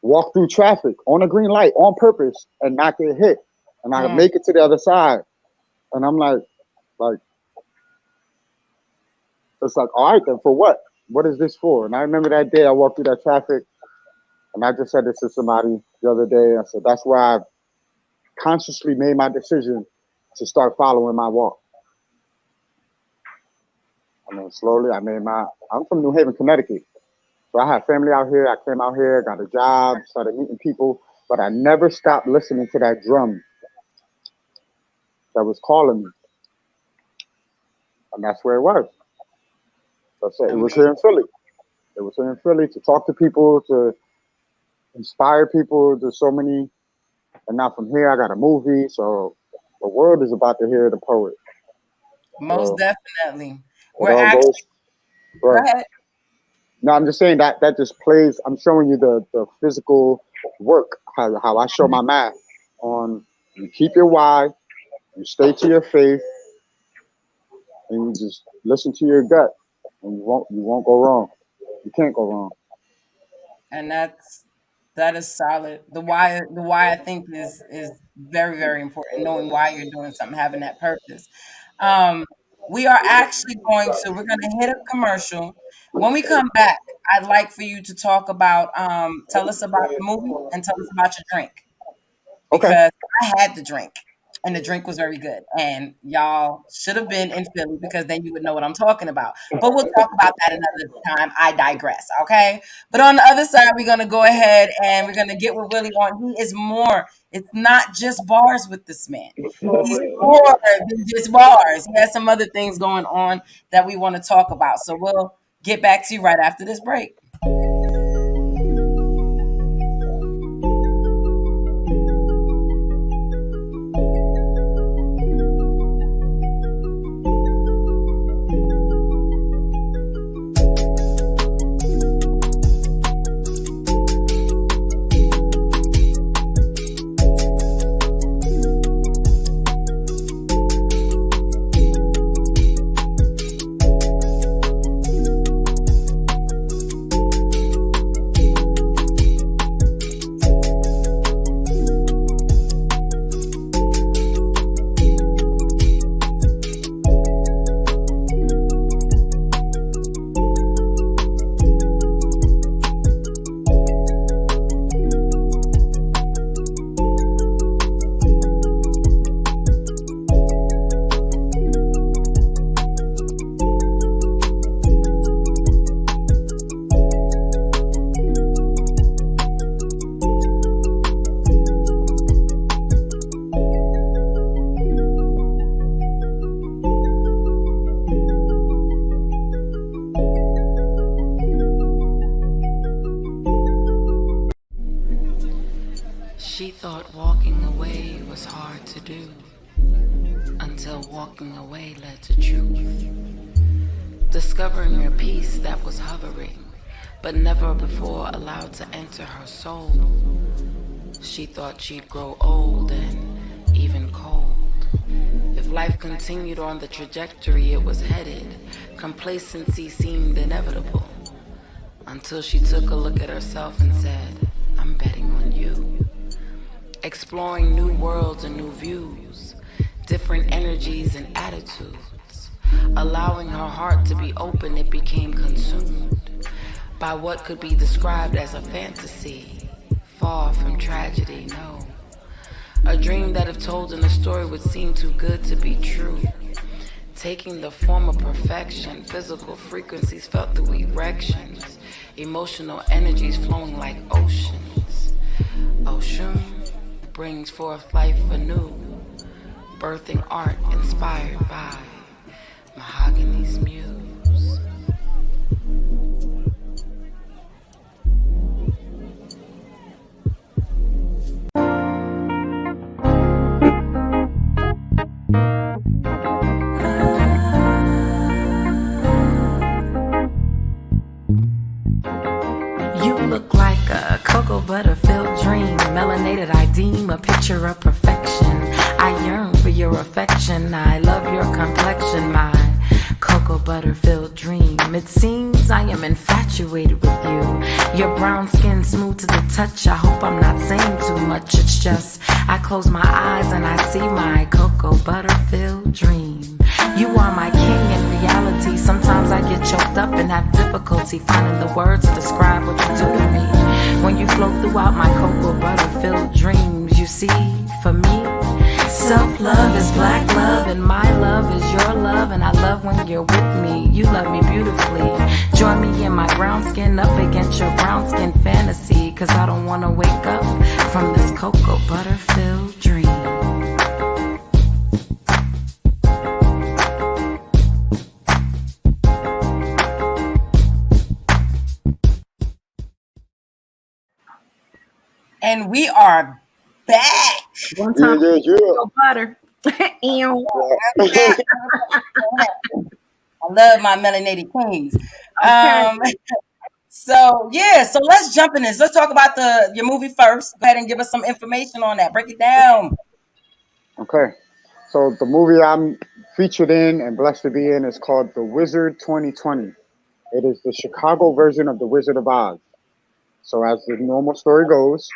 [SPEAKER 5] walk through traffic on a green light on purpose and not get hit. And I make it to the other side. And I'm like, it's like, all right, then for what? What is this for? And I remember that day I walked through that traffic, and I just said this to somebody the other day. I said, that's why I consciously made my decision to start following my walk. And then slowly I'm from New Haven, Connecticut. So I have family out here. I came out here, got a job, started meeting people, but I never stopped listening to that drum that was calling me. And that's where it was. So I said, it was here in Philly. It was here in Philly to talk to people, to inspire people. There's so many. And now from here, I got a movie. So the world is about to hear the poet.
[SPEAKER 4] Most definitely.
[SPEAKER 5] Go ahead. No, I'm just saying that just plays. I'm showing you the physical work, how I show my math on. You keep your why, you stay to your faith, and you just listen to your gut. And you won't go wrong. You can't go wrong. And
[SPEAKER 4] that is solid. The why I think is very, very important. Knowing why you're doing something, having that purpose. We're gonna hit a commercial. When we come back, I'd like for you to talk about tell us about the movie and tell us about your drink. Because I had the drink. And the drink was very good. And y'all should have been in Philly, because then you would know what I'm talking about. But we'll talk about that another time. I digress, okay? But on the other side, we're going to go ahead and we're going to get with Willy on. He is more. It's not just bars with this man. He's more than just bars. He has some other things going on that we want to talk about. So we'll get back to you right after this break.
[SPEAKER 3] She thought walking away was hard to do. until walking away led to truth. Discovering a peace that was hovering, but never before allowed to enter her soul. She thought she'd grow old and even cold. If life continued on the trajectory it was headed, complacency seemed inevitable. Until she took a look at herself and said, I'm betting on you. Exploring new worlds and new views, different energies and attitudes. Allowing her heart to be open, it became consumed by what could be described as a fantasy, far from tragedy, no. A dream that if told in a story would seem too good to be true. Taking the form of perfection, physical frequencies felt through erections, emotional energies flowing like oceans. Ocean brings forth life anew, birthing art inspired by mahogany's muse. You look like a cocoa butter filled dream, melanated I deem a picture of perfection. I yearn for your affection, I love your complexion, my cocoa butter filled dream. It seems I am infatuated with you. Your brown skin smooth to the touch. I hope I'm not saying too much. It's just I close my eyes and I see my cocoa butter filled dream. You are my king in reality. Sometimes I get choked up and have difficulty finding the words to describe what you do to me. When you float throughout my cocoa butter filled dreams, you see, for me, self-love is black love and my love is your love. And I love when you're with me. You love me beautifully. Join me in my brown skin up against your brown skin fantasy. Cause I don't wanna wake up from this cocoa butter filled dream.
[SPEAKER 4] And we are back.
[SPEAKER 6] One time,
[SPEAKER 5] Yeah.
[SPEAKER 6] butter. Ew.
[SPEAKER 4] I love my melanated kings. So let's jump in this. Let's talk about your movie first. Go ahead and give us some information on that. Break it down.
[SPEAKER 5] Okay. So the movie I'm featured in and blessed to be in is called The Wizard 2020. It is the Chicago version of The Wizard of Oz. So as the normal story goes,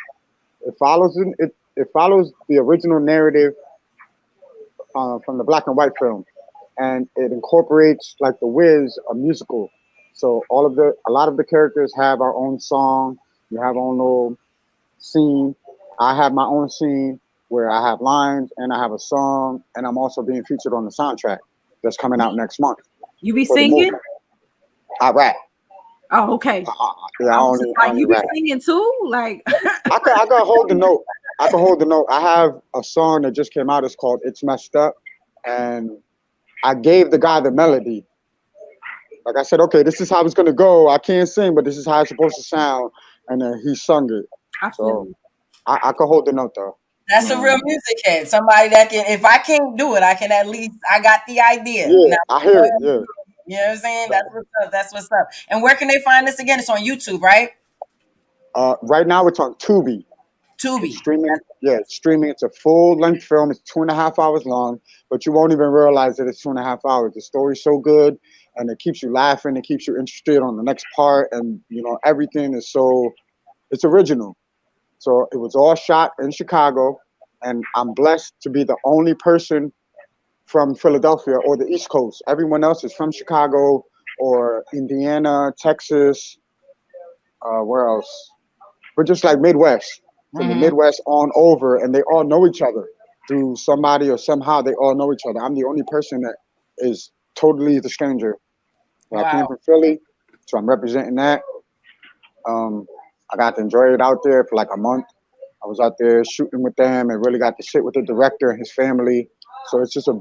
[SPEAKER 5] it follows the original narrative from the black and white film, and it incorporates like The Wiz, a musical. So a lot of the characters have our own song. You have our own little scene. I have my own scene where I have lines and I have a song, and I'm also being featured on the soundtrack that's coming out next month.
[SPEAKER 6] You be singing?
[SPEAKER 5] I rap.
[SPEAKER 6] Oh, okay.
[SPEAKER 5] Yeah, I only
[SPEAKER 6] you be
[SPEAKER 5] rap.
[SPEAKER 6] singing too? Like
[SPEAKER 5] I can hold the note. I have a song that just came out. It's called "It's Messed Up," and I gave the guy the melody. Like I said, okay, this is how it's gonna go. I can't sing, but this is how it's supposed to sound, and then he sung it. So I can hold the note though.
[SPEAKER 4] That's a real music head. Somebody that can. If I can't do it, I can at least. I got the idea.
[SPEAKER 5] Yeah, I hear it. Yeah.
[SPEAKER 4] You know what I'm saying? That's what's up. And where can they find this again? It's on YouTube, right?
[SPEAKER 5] Right now it's on Tubi.
[SPEAKER 4] Tubi.
[SPEAKER 5] Streaming. It's a full-length film. It's 2.5 hours long, but you won't even realize that it's 2.5 hours. The story's so good, and it keeps you laughing. It keeps you interested on the next part, and everything is it's original. So it was all shot in Chicago, and I'm blessed to be the only person from Philadelphia or the East Coast. Everyone else is from Chicago or Indiana, Texas. Where else? We're just like Midwest, from the Midwest on over, and they all know each other through somebody or somehow. They all know each other. I'm the only person that is totally the stranger. Wow. I came from Philly, so I'm representing that. I got to enjoy it out there for like a month. I was out there shooting with them and really got to sit with the director and his family. So it's just a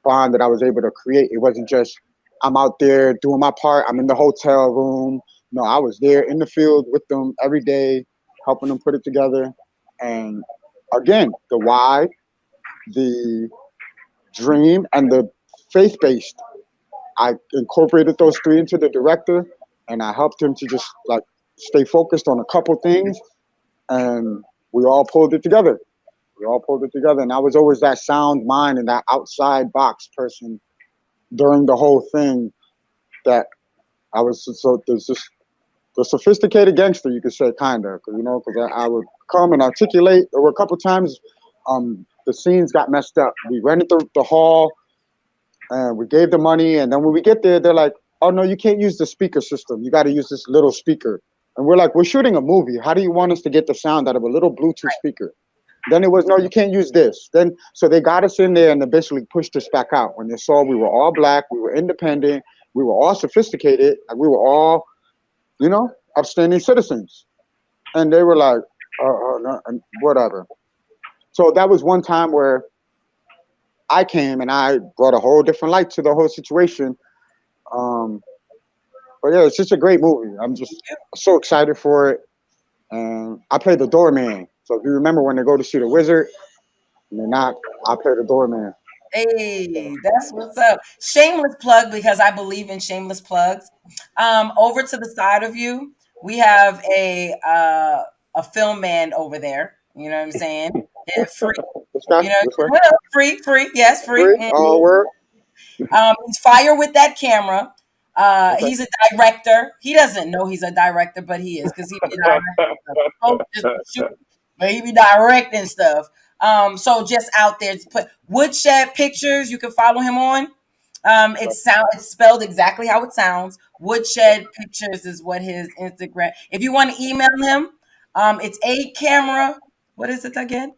[SPEAKER 5] bond that I was able to create. It wasn't just I'm out there doing my part. I'm in the hotel room. No, I was there in the field with them every day, helping them put it together. And again, the why, the dream, and the faith-based. I incorporated those three into the director, and I helped him to just like stay focused on a couple things, and we all pulled it together. We all pulled it together, and I was always that sound mind and that outside box person during the whole thing. That I was so there's just the sophisticated gangster, you could say, kind of, because I would come and articulate. There were a couple times the scenes got messed up. We rented the hall, and we gave the money, and then when we get there, they're like, "Oh no, you can't use the speaker system. You got to use this little speaker." And we're like, "We're shooting a movie. How do you want us to get the sound out of a little Bluetooth speaker?" Then it was, "No, you can't use this." Then so they got us in there and they basically pushed us back out when they saw we were all black, we were independent, we were all sophisticated, like we were all, upstanding citizens. And they were like, no, whatever. So that was one time where I came and I brought a whole different light to the whole situation. But yeah, it's just a great movie. I'm just so excited for it. And I play the doorman. So if you remember when they go to see the wizard and they're not, I play the doorman.
[SPEAKER 4] Hey, that's what's up. Shameless plug, because I believe in shameless plugs. Over to the side of you, we have a film man over there. You know what I'm saying? Yeah, free.
[SPEAKER 5] This guy?
[SPEAKER 4] You know,
[SPEAKER 5] This way?
[SPEAKER 4] free. Yes, free.
[SPEAKER 5] Free? Oh, word?
[SPEAKER 4] He's fire with that camera.
[SPEAKER 5] Okay.
[SPEAKER 4] He's a director. He doesn't know he's a director, but he is, because he be directing stuff. Just shoot, but he be directing stuff. So just out there, put Woodshed Pictures. You can follow him on. It's spelled exactly how it sounds. Woodshed Pictures is what his Instagram. If you want to email him, it's a camera. What is it again?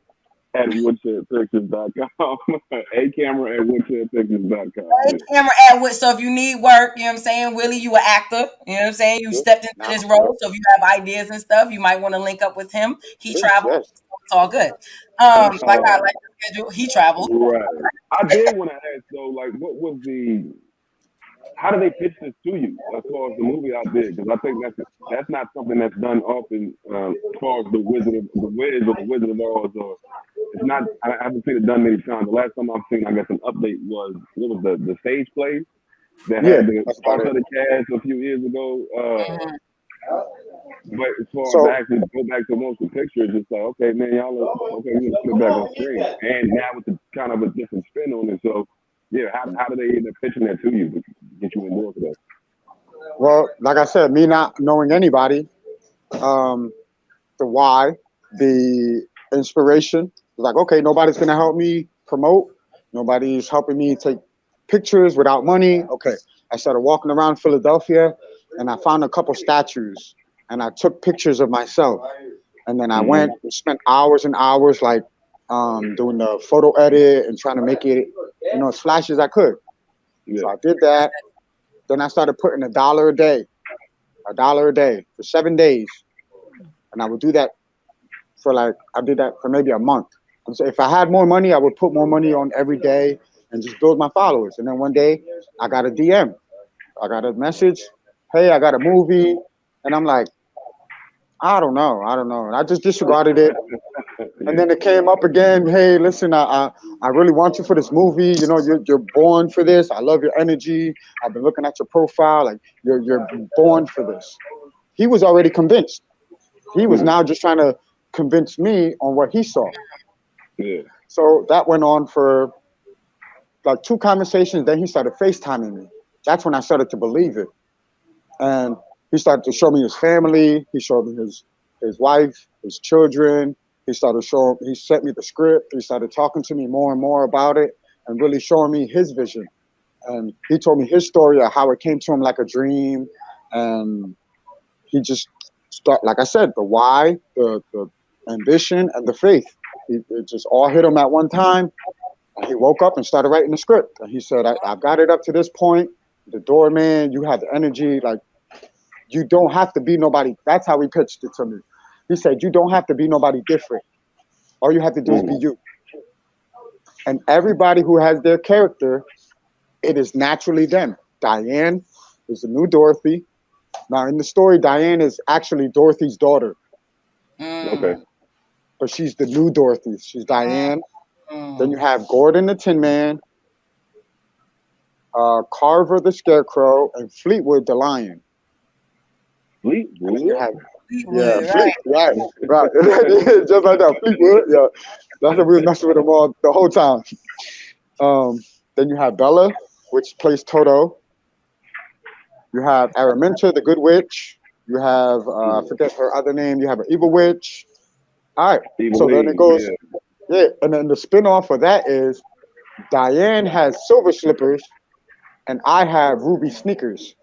[SPEAKER 7] At woodshedpictures.com. A camera at woodshedpictures.com.
[SPEAKER 4] A camera at Wood. So if you need work, you know what I'm saying, Willie, you an actor. You know what I'm saying? You stepped into this role. So if you have ideas and stuff, you might want to link up with him. He travels.
[SPEAKER 5] Yes.
[SPEAKER 4] It's all good. Like I like the schedule. He travels.
[SPEAKER 7] Right. I did want to ask though, like, what was how do they pitch this to you as far as the movie I did? Because I think that's not something that's done often as far as the Wiz or the Wizard of Oz, or it's not. I haven't seen it done many times. The last time I've seen, I guess, an update was the stage play that had the parts of the cast a few years ago. But as far as actually go back to motion pictures, it's like, okay, man, y'all are, okay, we're gonna put it back on screen, and now with the kind of a different spin on it. So yeah, how do they end up pitching that to you to get you in more for that?
[SPEAKER 5] Well, like I said, me not knowing anybody, the why, the inspiration, like, okay, nobody's gonna help me promote, nobody's helping me take pictures without money. Okay, I started walking around Philadelphia, and I found a couple statues, and I took pictures of myself, and then I went and spent hours and hours, like doing the photo edit and trying to make it, as flashy as I could. So I did that. Then I started putting $1 a day for 7 days, and I would do that I did that for maybe a month. And so if I had more money, I would put more money on every day and just build my followers. And then one day I got a DM, I got a message, "Hey, I got a movie," and I'm like, I don't know. And I just disregarded it. And then it came up again. "Hey, listen, I really want you for this movie. You're born for this. I love your energy. I've been looking at your profile. Like you're born for this." He was already convinced. He was now just trying to convince me on what he saw.
[SPEAKER 7] Yeah.
[SPEAKER 5] So that went on for like 2 conversations. Then he started FaceTiming me. That's when I started to believe it. And he started to show me his family. He showed me his wife, his children. He sent me the script. He started talking to me more and more about it and really showing me his vision. And he told me his story of how it came to him like a dream. And he just like I said, the why, the ambition, and the faith. It just all hit him at one time. And he woke up and started writing the script. And he said, I've got it up to this point. The doorman, you have the energy. Like, you don't have to be nobody. That's how he pitched it to me. He said, you don't have to be nobody different. All you have to do is be you. And everybody who has their character, it is naturally them. Diane is the new Dorothy. Now, in the story, Diane is actually Dorothy's daughter.
[SPEAKER 7] Okay.
[SPEAKER 5] But she's the new Dorothy. She's Diane. Then you have Gordon the Tin Man. Carver the Scarecrow, and Fleetwood the Lion. And then you have
[SPEAKER 4] Fleetwood, right?
[SPEAKER 5] right. Just like that, Fleetwood. Yeah, that's what we was messing with them all the whole time. Then you have Bella, which plays Toto. You have Araminta, the Good Witch. You have I forget her other name. You have an Evil Witch. All right. So then it goes, and then the spin-off of that is Diane has silver slippers, and I have ruby sneakers.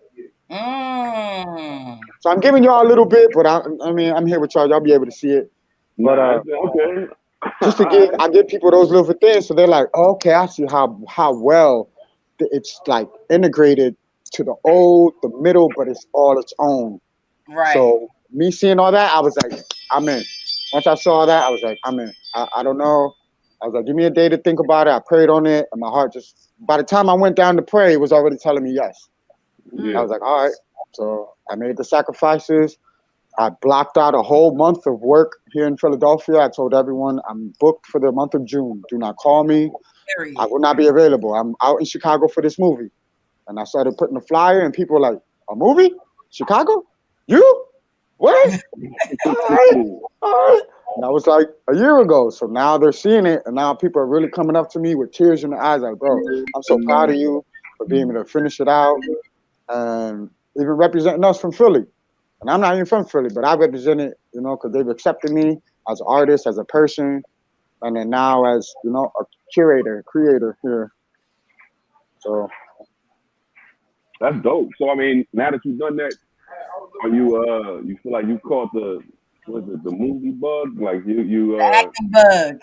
[SPEAKER 4] Mm.
[SPEAKER 5] So I'm giving y'all a little bit, but I mean, I'm here with y'all. Y'all be able to see it. But
[SPEAKER 7] okay.
[SPEAKER 5] just to I give people those little things, so they're like, oh, okay, I see how well it's like integrated to the old, the middle, but it's all its own.
[SPEAKER 4] Right.
[SPEAKER 5] So me seeing all that, I was like, I'm in. Once I saw that, I was like, I'm in. I don't know. I was like, give me a day to think about it. I prayed on it, and my heart just. By the time I went down to pray, it was already telling me yes. I was like, all right. So I made the sacrifices. I blocked out a whole month of work here in Philadelphia. I told everyone I'm booked for the month of June. Do not call me. I will not be available. I'm out in Chicago for this movie. And I started putting the flyer, and people were like, a movie? Chicago? You? What? All right. And that was like a year ago. So now they're seeing it, and now people are really coming up to me with tears in their eyes like, bro, I'm so proud of you for being able to finish it out and even representing us from Philly. And I'm not even from Philly, but I represent it, because they've accepted me as an artist, as a person, and then now as, a creator here. So
[SPEAKER 7] that's dope. So I mean, now that you've done that, are you feel like you caught the movie bug? Like you
[SPEAKER 4] acting bug.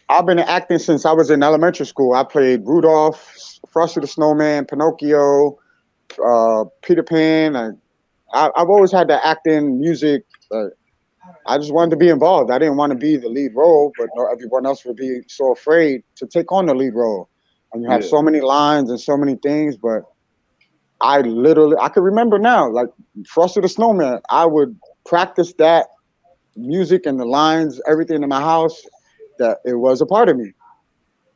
[SPEAKER 5] I've been acting since I was in elementary school. I played Rudolph, Frosty the Snowman, Pinocchio, Peter Pan. I've always had the acting, music. I just wanted to be involved. I didn't want to be the lead role, but everyone else would be so afraid to take on the lead role. And you have so many lines and so many things, but I could remember now, like Frosty the Snowman, I would practice that music and the lines, everything in my house, that it was a part of me.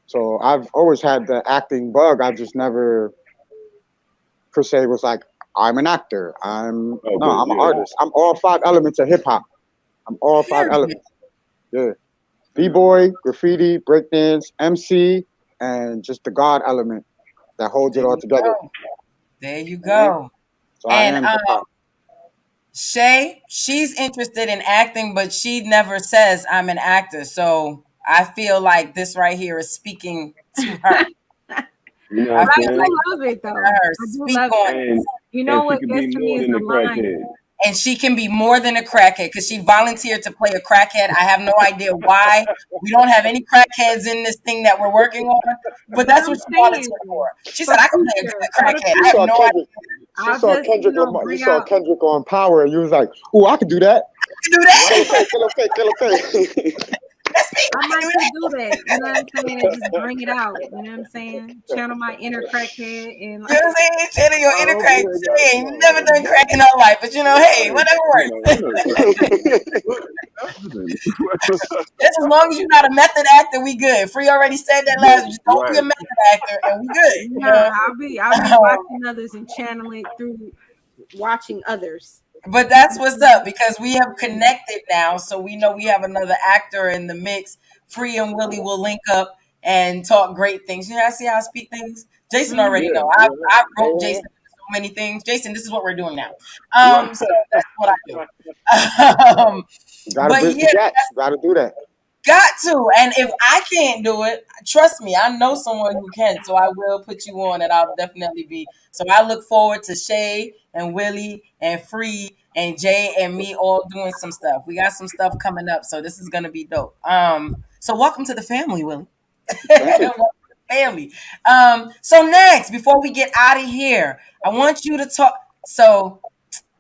[SPEAKER 5] So I've always had the acting bug. I just never, per se, was like, I'm an actor. I'm an artist. I'm all 5 elements of hip hop. I'm all 5 elements. Yeah. B-boy, graffiti, breakdance, MC, and just the God element that holds it all together.
[SPEAKER 4] There you go.
[SPEAKER 5] So
[SPEAKER 4] and Shay, she's interested in acting, but she never says I'm an actor. So I feel like this right here is speaking to her.
[SPEAKER 6] I love it though. You know what gets to me is the line.
[SPEAKER 4] And she can be more than a crackhead because she volunteered to play a crackhead. I have no idea why. We don't have any crackheads in this thing that we're working on, but that's what she volunteered for. She said, I can play a crackhead. I have no idea.
[SPEAKER 5] You saw Kendrick on Power, and you was like, "Ooh, I can do that.
[SPEAKER 4] I can do that.
[SPEAKER 5] Kill a fake.
[SPEAKER 6] I might just do that. You know what I'm saying? And just bring it out. You know what I'm saying? Channel my inner crackhead and
[SPEAKER 4] like, you know what I'm saying? Channel your inner crackhead. She ain't never done crack in her life, but hey, whatever works. Just as long as you're not a method actor, we good. Free already said that last. Just don't be a method actor, and we good.
[SPEAKER 6] Yeah, I'll be watching others and channeling through watching others.
[SPEAKER 4] But that's what's up because we have connected now, so we know we have another actor in the mix. Free and Willy will link up and talk great things. You know, I see how I speak things. Jason already know. I wrote Jason so many things. Jason, this is what we're doing now. So that's what I do.
[SPEAKER 5] Gotta bridge the gaps. Gotta do that.
[SPEAKER 4] Got to. And if I can't do it, trust me, I know someone who can. So I will put you on and I'll definitely be. So I look forward to Shay and Willy and Free and Jay and me all doing some stuff. We got some stuff coming up. So this is going to be dope. So welcome to the family, Willy. Welcome to the family. So next, before we get out of here, I want you to talk. So, all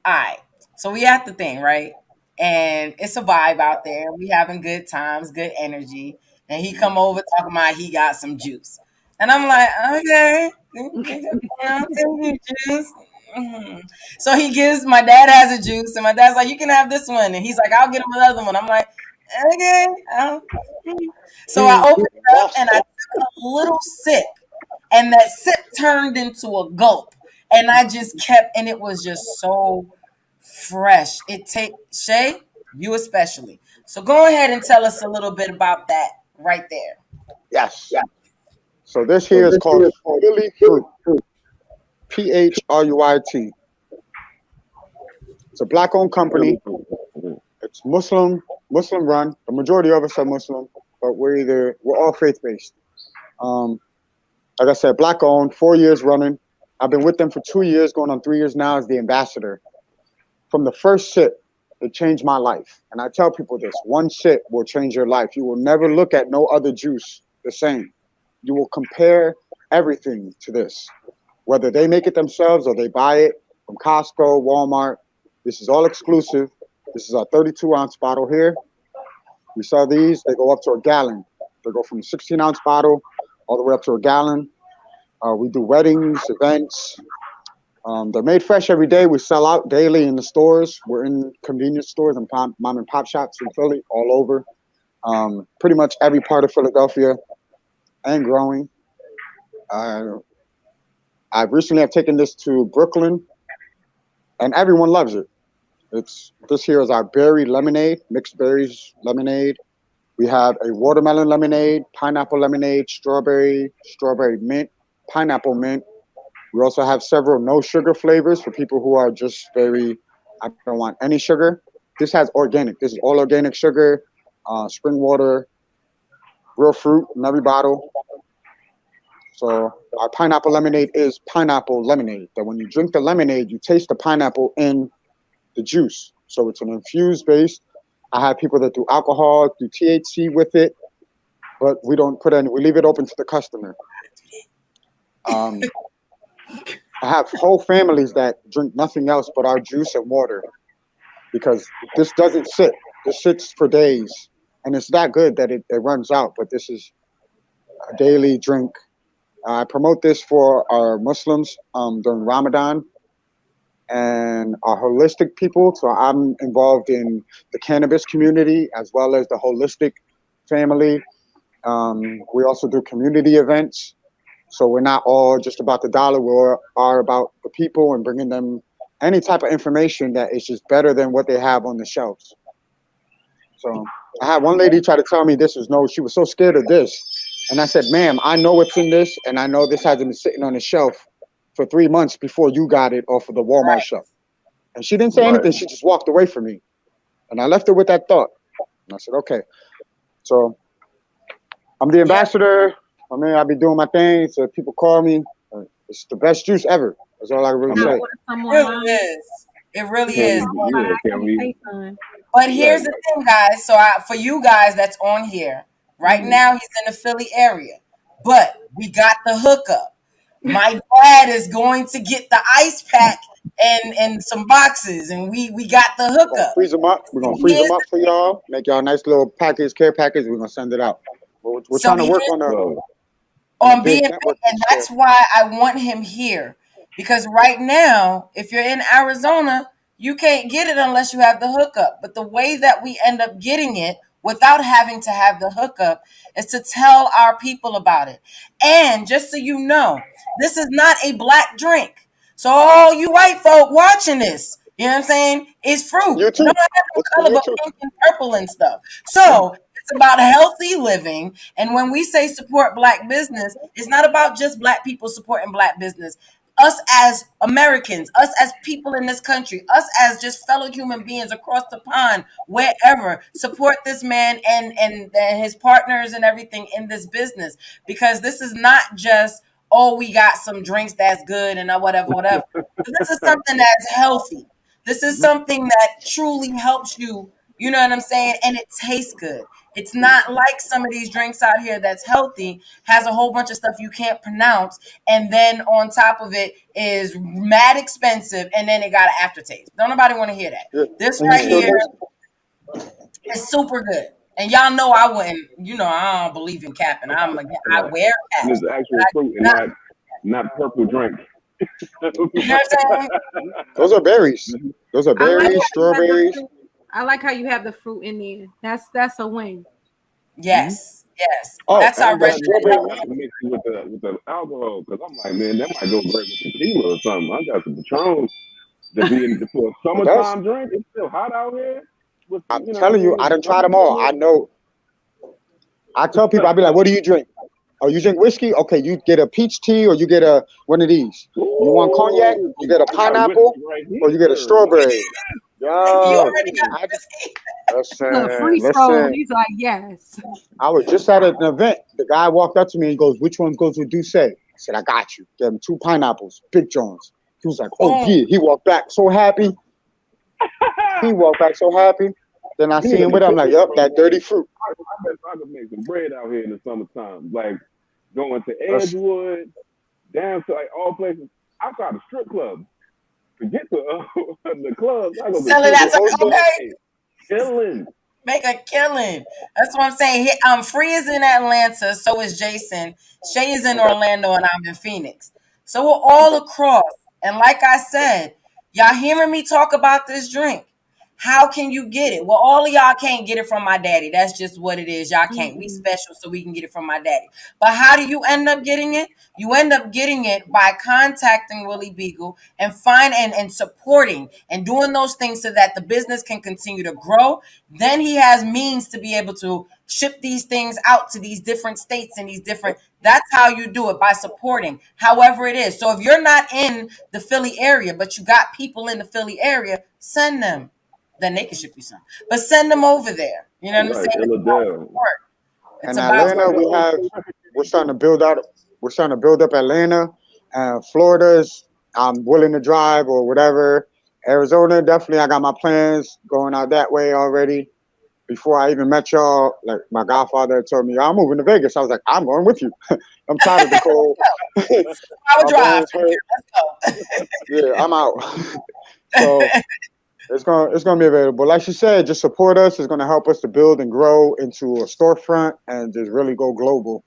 [SPEAKER 4] right. So we at the thing, right? And it's a vibe out there. We having good times, good energy. And he come over talking about he got some juice. And I'm like, okay. I'll take you juice. Mm-hmm. So he gives, my dad has a juice. And my dad's like, you can have this one. And he's like, I'll get him another one. I'm like, okay. So I opened it up and I took a little sip. and that sip turned into a gulp, and I just kept, and it was just so fresh. It take Shay, you especially. So go ahead and tell us a little bit about that right there.
[SPEAKER 5] Yes. So this here is called Philly Fruit. Phruit. It's a black-owned company. It's Muslim run. The majority of us are Muslim, but we're all faith-based. Like I said, black-owned, 4 years running. I've been with them for 2 years, going on 3 years now as the ambassador. From the first sip, it changed my life. And I tell people this, one sip will change your life. You will never look at no other juice the same. You will compare everything to this, whether they make it themselves or they buy it from Costco, Walmart. This is all exclusive. This is our 32-ounce bottle here. We sell these. They go up to a gallon. They go from a 16-ounce bottle all the way up to a gallon. We do weddings, events. They're made fresh every day. We sell out daily in the stores. We're in convenience stores and mom and pop shops in Philly, all over. Pretty much every part of Philadelphia and growing. I recently have taken this to Brooklyn, and everyone loves it. This here is our berry lemonade, mixed berries lemonade. We have a watermelon lemonade, pineapple lemonade, strawberry mint, pineapple mint. We also have several no sugar flavors for people who are just I don't want any sugar. This has organic. This is all organic sugar, spring water, real fruit in every bottle. So our pineapple lemonade is pineapple lemonade. That when you drink the lemonade, you taste the pineapple in the juice. So it's an infused base. I have people that do alcohol, do THC with it, but we don't put any. We leave it open to the customer. I have whole families that drink nothing else but our juice and water because this doesn't sit. This sits for days, and it's that good that it runs out. But this is a daily drink. I promote this for our Muslims during Ramadan and our holistic people. So I'm involved in the cannabis community as well as the holistic family. We also do community events. So we're not all just about the dollar. We are about the people and bringing them any type of information that is just better than what they have on the shelves. So I had one lady try to tell me she was so scared of this. And I said, ma'am, I know what's in this, and I know this hasn't been sitting on the shelf for 3 months before you got it off of the Walmart shelf. And she didn't say anything. She just walked away from me. And I left her with that thought. And I said, okay. So I'm the ambassador. I mean, I'll be doing my thing. So people call me. It's the best juice ever. That's all I can really say.
[SPEAKER 4] It really is. It really is. But here's the thing, guys. So for you guys that's on here, right now he's in the Philly area. But we got the hookup. My dad is going to get the ice pack and some boxes, and we got the hookup.
[SPEAKER 5] Freeze them up. We're gonna freeze them up for y'all. Make y'all a nice little care package. We're gonna send it out. We're trying to work on
[SPEAKER 4] being, and that's why I want him here, because right now, if you're in Arizona, you can't get it unless you have the hookup. But the way that we end up getting it without having to have the hookup is to tell our people about it. And just so you know, this is not a black drink. So all you white folk watching this, you know what I'm saying, it's fruit. You don't have no color but pink and purple and stuff. So it's about healthy living. And when we say support black business, it's not about just black people supporting black business. Us as Americans, us as people in this country, us as just fellow human beings across the pond, wherever, support this man and his partners and everything in this business. Because this is not just, oh, we got some drinks that's good and whatever. This is something that's healthy. This is something that truly helps you, you know what I'm saying? And it tastes good. It's not like some of these drinks out here that's healthy, has a whole bunch of stuff you can't pronounce, and then on top of it is mad expensive, and then it got an aftertaste. Don't nobody want to hear that. This right here is super good. And y'all know I wouldn't, I don't believe in capping. I wear caps.
[SPEAKER 7] It's actual fruit and not purple drink.
[SPEAKER 4] You know what I'm saying?
[SPEAKER 5] Those are berries. Those are berries, strawberries.
[SPEAKER 6] I like how you have the fruit in there. That's a win.
[SPEAKER 4] Yes. Yes,
[SPEAKER 5] Oh,
[SPEAKER 4] that's
[SPEAKER 7] And
[SPEAKER 4] our
[SPEAKER 7] I'm glad
[SPEAKER 4] resident
[SPEAKER 7] you said
[SPEAKER 5] strawberry.
[SPEAKER 7] not mix it with the alcohol, because I'm like, man, that might go great with tequila or something. I got some Patron to be in for a
[SPEAKER 5] It does.
[SPEAKER 7] summertime drink. It's still hot out here. With some,
[SPEAKER 5] I'm
[SPEAKER 7] you know what I
[SPEAKER 5] telling you,
[SPEAKER 7] mean?
[SPEAKER 5] I
[SPEAKER 7] With
[SPEAKER 5] done
[SPEAKER 7] some
[SPEAKER 5] tried them all. I know. I tell people, I be like, "What do you drink? Oh, you drink whiskey? Okay, you get a peach tea or you get a one of these. You want cognac?
[SPEAKER 7] Ooh,
[SPEAKER 5] You get a
[SPEAKER 7] I got whiskey
[SPEAKER 5] pineapple
[SPEAKER 7] right
[SPEAKER 5] or you get a
[SPEAKER 7] here.
[SPEAKER 5] strawberry."
[SPEAKER 4] you
[SPEAKER 5] Yo,
[SPEAKER 4] already got
[SPEAKER 5] I
[SPEAKER 4] whiskey.
[SPEAKER 6] Look,
[SPEAKER 5] listen,
[SPEAKER 6] free scroll.
[SPEAKER 5] listen.
[SPEAKER 6] He's like, yes.
[SPEAKER 5] I was just at an event. The guy walked up to me and goes, "Which one goes with Douce?" I said, "I got you." Gave him 2 pineapples, big Jones. He was like, "Oh
[SPEAKER 4] Boom.
[SPEAKER 5] yeah." He walked back so happy. He walked back so happy. Then I
[SPEAKER 7] You
[SPEAKER 5] see
[SPEAKER 7] need a
[SPEAKER 5] him with it. I'm like,
[SPEAKER 7] Pacific,
[SPEAKER 5] "Yup,
[SPEAKER 7] bro.
[SPEAKER 5] that dirty fruit."
[SPEAKER 7] I bet I could make some bread out here in the summertime. Like going to
[SPEAKER 5] Listen,
[SPEAKER 7] Edgewood, down to like all places outside the strip clubs. Forget the the clubs. I go to the
[SPEAKER 4] Sell it
[SPEAKER 7] strip
[SPEAKER 4] as
[SPEAKER 5] the
[SPEAKER 4] a
[SPEAKER 7] club
[SPEAKER 5] whole
[SPEAKER 7] every
[SPEAKER 5] thing.
[SPEAKER 4] okay.
[SPEAKER 7] day. Killing.
[SPEAKER 4] Make a killing. That's what I'm saying. Free is in Atlanta, so is Jason. Shay is in
[SPEAKER 5] Okay,
[SPEAKER 4] Orlando, and I'm in Phoenix. So we're all across. And like I said, y'all hearing me talk about this drink. How can you get it? Well, all of y'all can't get it from my daddy. That's just what it is. Y'all can't. We
[SPEAKER 6] Mm-mm.
[SPEAKER 4] special, so we can get it from my daddy. But how do you end up getting it? You end up getting it by contacting Willie Beagle and and supporting and doing those things so that the business can continue to grow. Then he has means to be able to ship these things out to these different states and these different. That's how you do it, by supporting however it is. So if you're not in the Philly area but you got people in the Philly area, send them, then they can ship you some, but send them over there. You know what I'm
[SPEAKER 7] Right,
[SPEAKER 4] saying? It's about
[SPEAKER 7] Illidale.
[SPEAKER 4] support. It's
[SPEAKER 5] in
[SPEAKER 4] about
[SPEAKER 7] It's like
[SPEAKER 5] Atlanta,
[SPEAKER 7] an old
[SPEAKER 5] we're starting to build out. We're starting to build up Atlanta. Florida's, I'm willing to drive or whatever. Arizona, definitely, I got my plans going out that way already. Before I even met y'all, like my godfather told me, "I'm moving to Vegas." I was like, "I'm going with you." I'm tired of the cold.
[SPEAKER 4] our
[SPEAKER 5] My
[SPEAKER 4] drive
[SPEAKER 5] bones
[SPEAKER 4] from
[SPEAKER 5] hurt.
[SPEAKER 4] here.
[SPEAKER 5] Yeah, I'm out. So
[SPEAKER 4] Let's go.
[SPEAKER 5] it's gonna be available. Like she said, just support us. It's gonna help us to build and grow into a storefront and just really go global.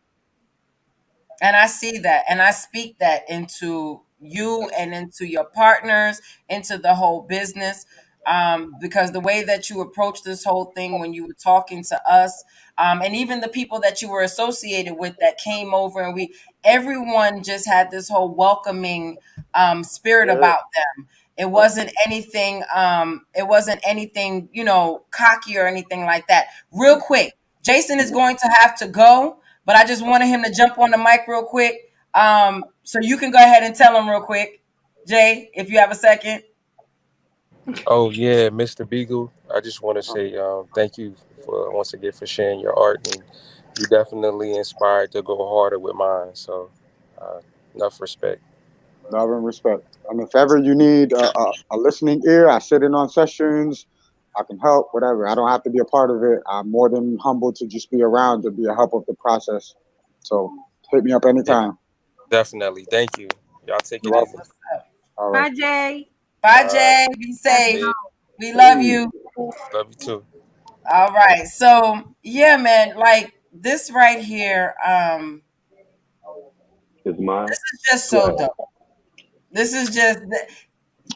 [SPEAKER 4] And I see that and I speak that into you and into your partners, into the whole business. Because the way that you approach this whole thing when you were talking to us, and even the people that you were associated with that came over, and everyone just had this whole welcoming spirit
[SPEAKER 5] Yeah,
[SPEAKER 4] about them. It wasn't anything, cocky or anything like that. Real quick, Jason is going to have to go, but I just wanted him to jump on the mic real quick. So you can go ahead and tell him real quick, Jay, if you have a second.
[SPEAKER 8] Oh yeah, Mr. Beagle. I just want to say thank you for once again for sharing your art, and you definitely inspired to go harder with mine. So uh, enough respect.
[SPEAKER 5] love and respect. And if ever you need a listening ear, I sit in on sessions. I can help, whatever. I don't have to be a part of it. I'm more than humble to just be around to be a help of the process. So hit me up
[SPEAKER 8] Yeah,
[SPEAKER 5] anytime.
[SPEAKER 8] definitely. Thank you. Y'all take
[SPEAKER 5] You're
[SPEAKER 8] it easy.
[SPEAKER 5] welcome. All right.
[SPEAKER 6] Bye, Jay.
[SPEAKER 4] Bye,
[SPEAKER 8] All right.
[SPEAKER 4] Jay. Be
[SPEAKER 6] Let's
[SPEAKER 4] safe.
[SPEAKER 8] Yeah.
[SPEAKER 6] go.
[SPEAKER 4] We love you.
[SPEAKER 8] Love you too.
[SPEAKER 4] All right. So yeah, man, like this right here,
[SPEAKER 7] is mine.
[SPEAKER 4] this is just
[SPEAKER 7] Go
[SPEAKER 4] so
[SPEAKER 7] ahead.
[SPEAKER 4] dope. This is just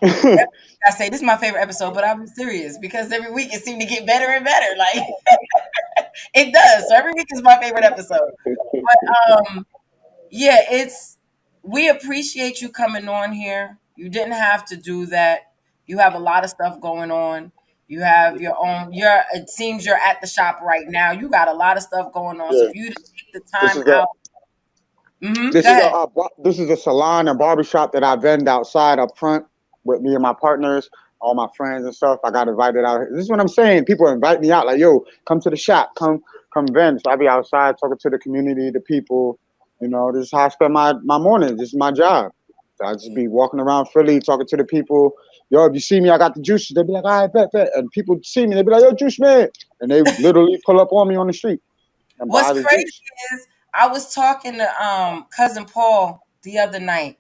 [SPEAKER 4] I say this is my favorite episode, but I'm serious because every week it seems to get better and better. Like it does. So every week is my favorite episode. But yeah, we appreciate you coming on here. You didn't have to do that. You have a lot of stuff going on. You have your own. It seems you're at the shop right now. You got a lot of stuff going on. So
[SPEAKER 5] Yeah.
[SPEAKER 4] for you to take the
[SPEAKER 5] This
[SPEAKER 4] time
[SPEAKER 5] is the
[SPEAKER 4] out,
[SPEAKER 5] This
[SPEAKER 4] go
[SPEAKER 5] is
[SPEAKER 4] ahead.
[SPEAKER 5] this is a salon and barbershop that I vend outside up front with me and my partners, all my friends and stuff. I got invited out. This is what I'm saying. People invite me out, like, yo, come to the shop, come vend. So I be outside talking to the community, the people. This is how I spend my mornings. This is my job. So I just be walking around Philly, talking to the people. Yo, if you see me, I got the juice. They be like, all right, bet. And people see me, they be like, yo, juice man. And they literally pull up on me on the street and
[SPEAKER 4] What's
[SPEAKER 5] buy the
[SPEAKER 4] crazy
[SPEAKER 5] juice.
[SPEAKER 4] is I was talking to cousin Paul the other night,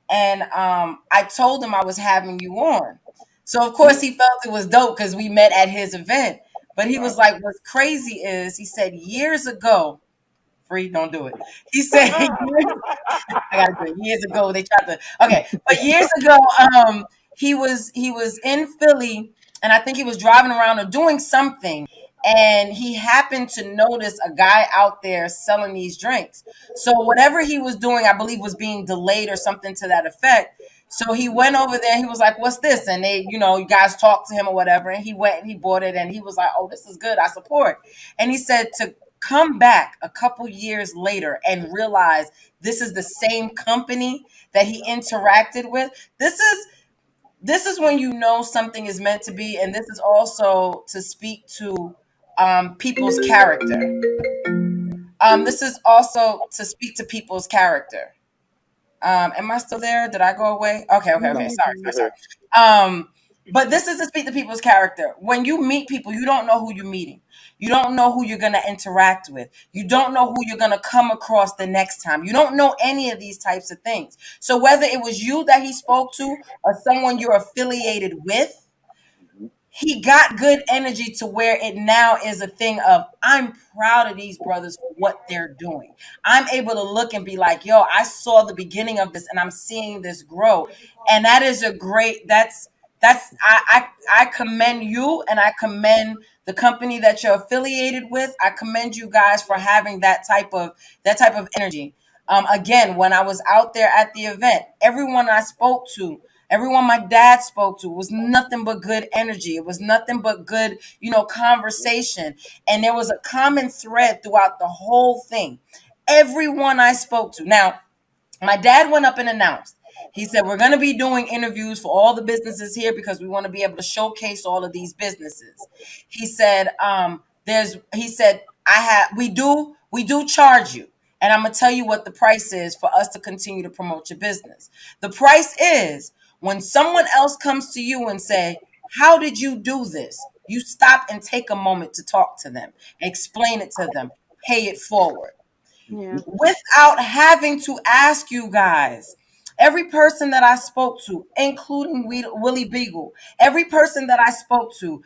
[SPEAKER 4] and I told him I was having you on. So of course he felt it was dope because we met at his event. But he was like, "What's crazy is," he said, "years ago, free, don't do it." He said, "I gotta do it." Years ago, they tried to. Okay, but years ago, he was in Philly, and I think he was driving around or doing something, and he happened to notice a guy out there selling these drinks. So whatever he was doing, I believe, was being delayed or something to that effect. So he went over there. He was like, "What's this?" And they, you guys talked to him or whatever. And he went and he bought it. And he was like, "Oh, this is good. I support." And he said to come back a couple years later and realize this is the same company that he interacted with. This is when you know something is meant to be, and this is also to speak to people's character. This is also to speak to people's character. Am I still there? Did I go away? Okay. Sorry. But this is to speak to people's character. When you meet people, you don't know who you're meeting. You don't know who you're going to interact with. You don't know who you're going to come across the next time. You don't know any of these types of things. So whether it was you that he spoke to or someone you're affiliated with, he got good energy to where it now is a thing of, I'm proud of these brothers for what they're doing. I'm able to look and be like, yo, I saw the beginning of this and I'm seeing this grow. And that is I commend you, and I commend the company that you're affiliated with. I commend you guys for having that type of energy. Again, when I was out there at the event, everyone I spoke to, everyone my dad spoke to, was nothing but good energy. It was nothing but good, conversation. And there was a common thread throughout the whole thing. Everyone I spoke to. Now, my dad went up and announced. He said, we're going to be doing interviews for all the businesses here because we want to be able to showcase all of these businesses. He said, we do charge you. And I'm going to tell you what the price is for us to continue to promote your business. The price is when someone else comes to you and say, how did you do this? You stop and take a moment to talk to them, explain it to them, pay it forward.
[SPEAKER 6] Yeah.
[SPEAKER 4] Without having to ask you guys. Every person that I spoke to, including Willy Beegle, every person that I spoke to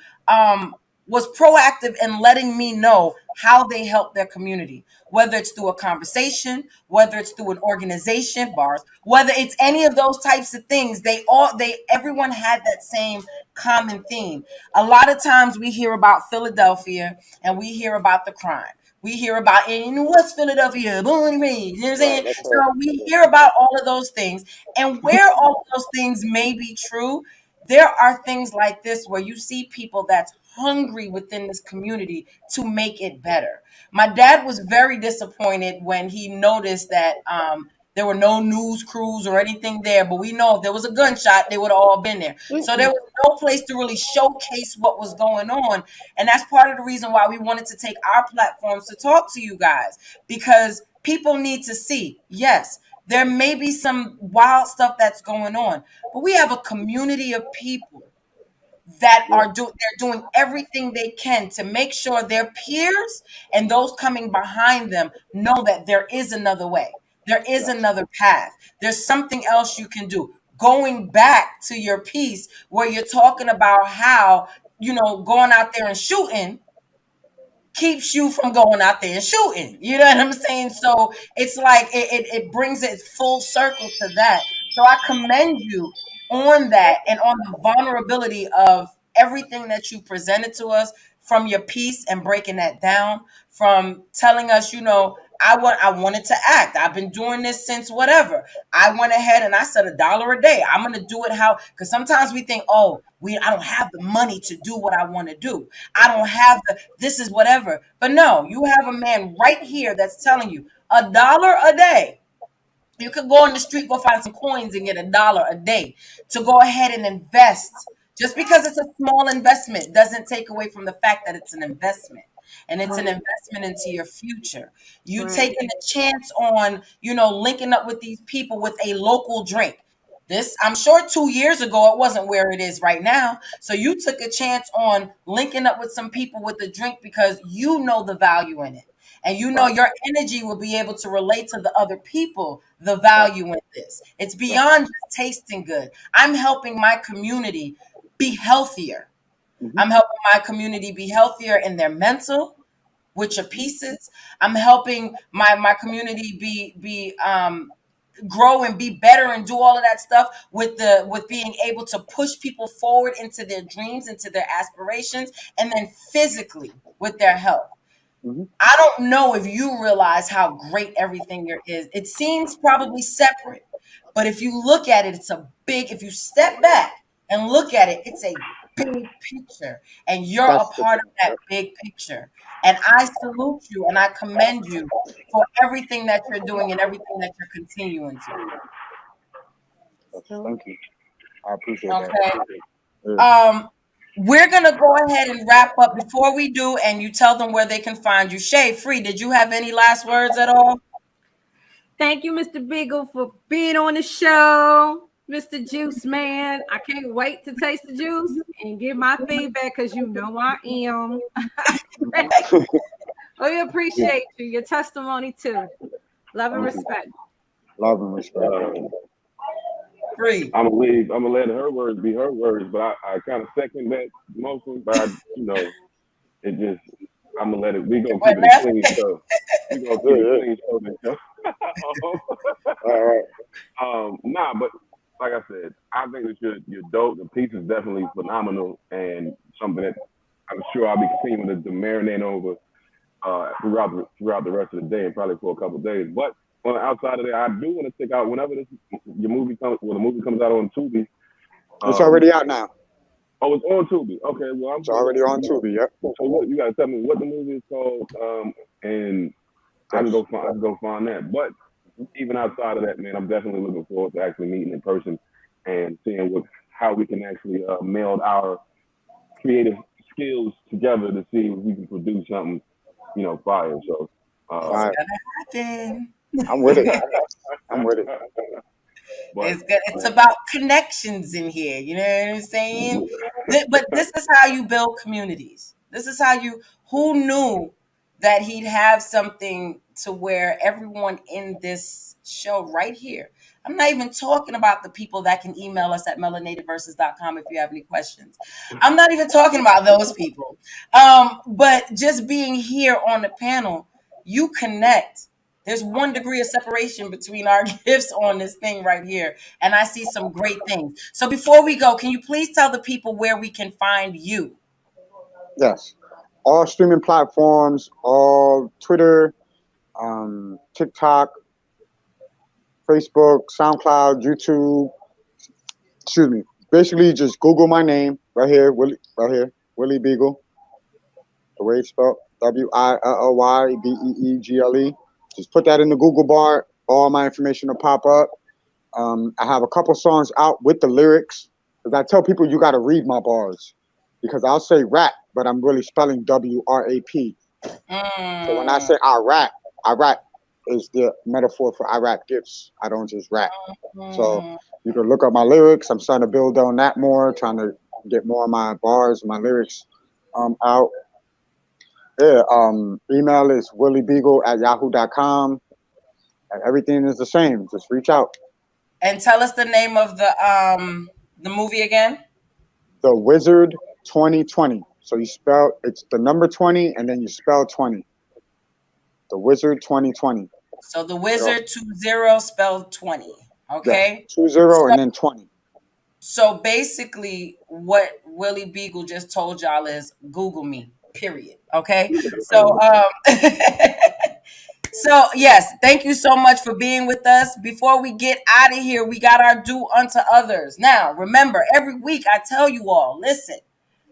[SPEAKER 4] was proactive in letting me know how they help their community, whether it's through a conversation, whether it's through an organization, bars, whether it's any of those types of things. Everyone had that same common theme. A lot of times we hear about Philadelphia and we hear about the crime. We hear about in West Philadelphia, born and raised, you know what I'm saying?
[SPEAKER 5] That's
[SPEAKER 4] So we hear about all of those things. And where all of those things may be true, there are things like this where you see people that's hungry within this community to make it better. My dad was very disappointed when he noticed that there were no news crews or anything there, but we know if there was a gunshot, they would have all been there. So there was no place to really showcase what was going on. And that's part of the reason why we wanted to take our platforms to talk to you guys, because people need to see, yes, there may be some wild stuff that's going on, but we have a community of people that they're doing everything they can to make sure their peers and those coming behind them know that there is another way. There is another path. There's something else you can do. Going back to your piece where you're talking about how, going out there and shooting keeps you from going out there and shooting. You know what I'm saying? So it's like it brings it full circle to that. So I commend you on that and on the vulnerability of everything that you presented to us, from your piece and breaking that down, from telling us, I wanted to act. I've been doing this since whatever. I went ahead and I said $1 a day. I'm gonna do it because sometimes we think, oh, I don't have the money to do what I want to do. I don't have this is whatever. But no, you have a man right here that's telling you $1 a day. You could go on the street, go find some coins and get $1 a day to go ahead and invest. Just because it's a small investment doesn't take away from the fact that it's an investment. And it's an investment into your future. You taking a chance on, linking up with these people with a local drink. This, I'm sure 2 years ago, it wasn't where it is right now. So you took a chance on linking up with some people with a drink because you know the value in it. And your energy will be able to relate to the other people the value in this. It's beyond just tasting good. I'm helping my community be healthier. I'm helping my community be healthier in their mental, with your pieces. I'm helping my community be grow and be better and do all of that stuff with being able to push people forward into their dreams, into their aspirations, and then physically with their health. I don't know if you realize how great everything here is. It seems probably separate, but if you look at it, it's a big, if you step back and look at it, it's a big picture. And you're a part of that big picture. And I salute you and I commend you for everything that you're doing and everything that you're continuing to do.
[SPEAKER 5] Thank you. I appreciate
[SPEAKER 4] Okay.
[SPEAKER 5] that. Yeah.
[SPEAKER 4] We're gonna go ahead and wrap up. Before we do, and you tell them where they can find you. Shay, Free, did you have any last words at all?
[SPEAKER 6] Thank you, Mr. Beagle, for being on the show. Mr. Juice, man, I can't wait to taste the juice and give my feedback because you know I am. We appreciate you, your testimony too. Love and respect.
[SPEAKER 5] Love and respect.
[SPEAKER 4] Free.
[SPEAKER 7] I'm gonna let her words be her words, but I kind of second that motion. But it just I'm gonna let it. We gonna keep it a clean show. We gonna keep it a clean show. This show.
[SPEAKER 5] All right.
[SPEAKER 7] Nah, but like I said, I think that you're dope. The piece is definitely phenomenal and something that I'm sure I'll be continuing to marinate over throughout the rest of the day and probably for a couple of days. But on the outside of that, I do want to check out whenever the movie comes out on Tubi.
[SPEAKER 5] It's already out now.
[SPEAKER 7] Oh, it's on Tubi. Okay, well,
[SPEAKER 5] it's already on Tubi. Yep.
[SPEAKER 7] So what, you gotta tell me what the movie is called, and I can go find that. But even outside of that, man, I'm definitely looking forward to actually meeting in person and seeing how we can actually meld our creative skills together to see if we can produce something, fire. So
[SPEAKER 4] it's gonna happen.
[SPEAKER 5] I'm with it. I'm with it.
[SPEAKER 4] But it's good. It's about connections in here. You know what I'm saying? But this is how you build communities. This is how who knew that he'd have something to where everyone in this show right here. I'm not even talking about the people that can email us at melanatedverses.com if you have any questions. I'm not even talking about those people. But just being here on the panel, you connect. There's 1 degree of separation between our gifts on this thing right here. And I see some great things. So before we go, can you please tell the people where we can find you?
[SPEAKER 5] Yes. All streaming platforms, all Twitter, TikTok, Facebook, SoundCloud, YouTube. Excuse me. Basically, just Google my name right here, Willy Beegle. The way it's spelled, WILLYBEEGLE. Just put that in the Google bar. All my information will pop up. I have a couple songs out with the lyrics. Because I tell people you got to read my bars. Because I'll say rap, but I'm really spelling WRAP. So when I say I rap is the metaphor for I rap gifts. I don't just rap. So you can look up my lyrics. I'm starting to build on that more, trying to get more of my bars, my lyrics out. Yeah, email is willybeagle@yahoo.com. And everything is the same. Just reach out.
[SPEAKER 4] And tell us the name of the movie again.
[SPEAKER 5] The Wizard 2020. So it's the number 20 and then you spell 20. The Wizard 2020.
[SPEAKER 4] So the Wizard 20 spelled 20. Okay.
[SPEAKER 5] Yeah, 20 and then 20.
[SPEAKER 4] So basically what Willy Beegle just told y'all is Google me. Period. Okay. So so yes, thank you so much for being with us. Before we get out of here, we got our do unto others. Now, remember, every week I tell you all, listen,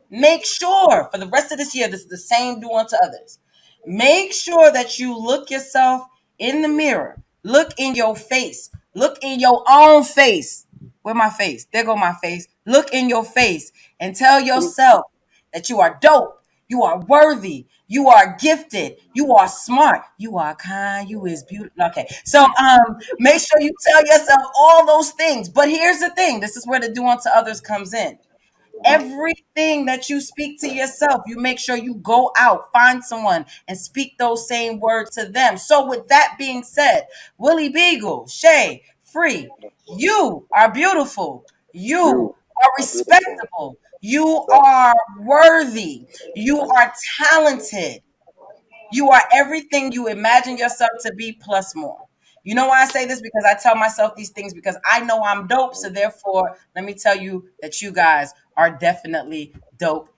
[SPEAKER 4] make sure for the rest of this year, this is the same do unto others. Make sure that you look yourself in the mirror. Look in your face. Look in your own face. Where my face? There go my face. Look in your face and tell yourself that you are dope. You are worthy. You are gifted. You are smart. You are kind. You is beautiful. Okay. So make sure you tell yourself all those things. But here's the thing. This is where the do unto others comes in. Everything that you speak to yourself, you make sure you go out, find someone, and speak those same words to them. So with that being said, Willy Beagle, Shay, Free, you are beautiful. You are respectable. You are worthy. You are talented. You are everything you imagine yourself to be plus more. You know why I say this? Because I tell myself these things because I know I'm dope. So therefore, let me tell you that you guys are definitely dope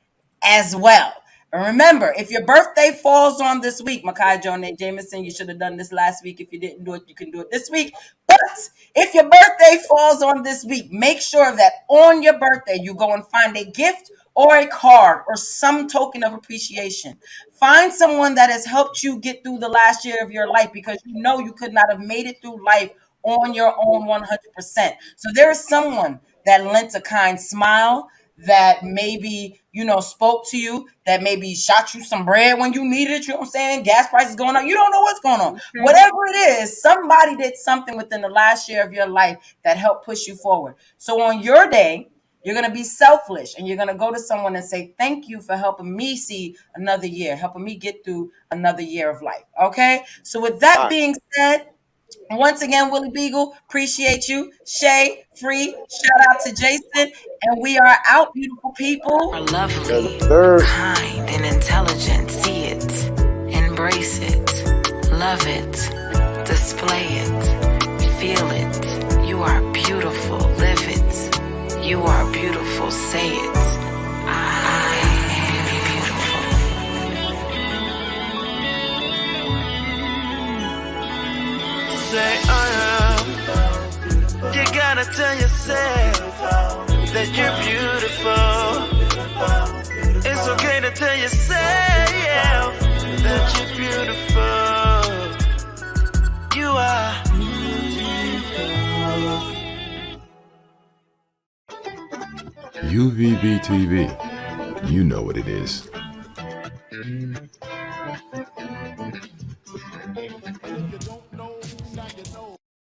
[SPEAKER 4] as well. And remember, if your birthday falls on this week, Makai Jonah Jameson, you should have done this last week. If you didn't do it, you can do it this week. But if your birthday falls on this week, make sure that on your birthday, you go and find a gift or a card or some token of appreciation. Find someone that has helped you get through the last year of your life because you know you could not have made it through life on your own 100%. So there is someone that lent a kind smile, that maybe, spoke to you, that maybe shot you some bread when you needed it. You know what I'm saying? Gas prices going up. You don't know what's going on.
[SPEAKER 6] Okay.
[SPEAKER 4] Whatever it is, somebody did something within the last year of your life that helped push you forward. So on your day, you're going to be selfish and you're going to go to someone and say, thank you for helping me see another year, helping me get through another year of life. Okay. So with that being said, once again, Willy Beegle, appreciate you. Shay, Free, shout out to Jason. And we are out, beautiful people.
[SPEAKER 3] Are lovely,
[SPEAKER 5] Third.
[SPEAKER 3] kind, and intelligent. See it, embrace it, love it, display it, feel it. You are beautiful, live it. You are beautiful, say it. I am beautiful.
[SPEAKER 9] Say I am. You gotta tell yourself that you're beautiful. It's okay to tell yourself that you're beautiful. You are
[SPEAKER 1] UVB TV, you know what it is.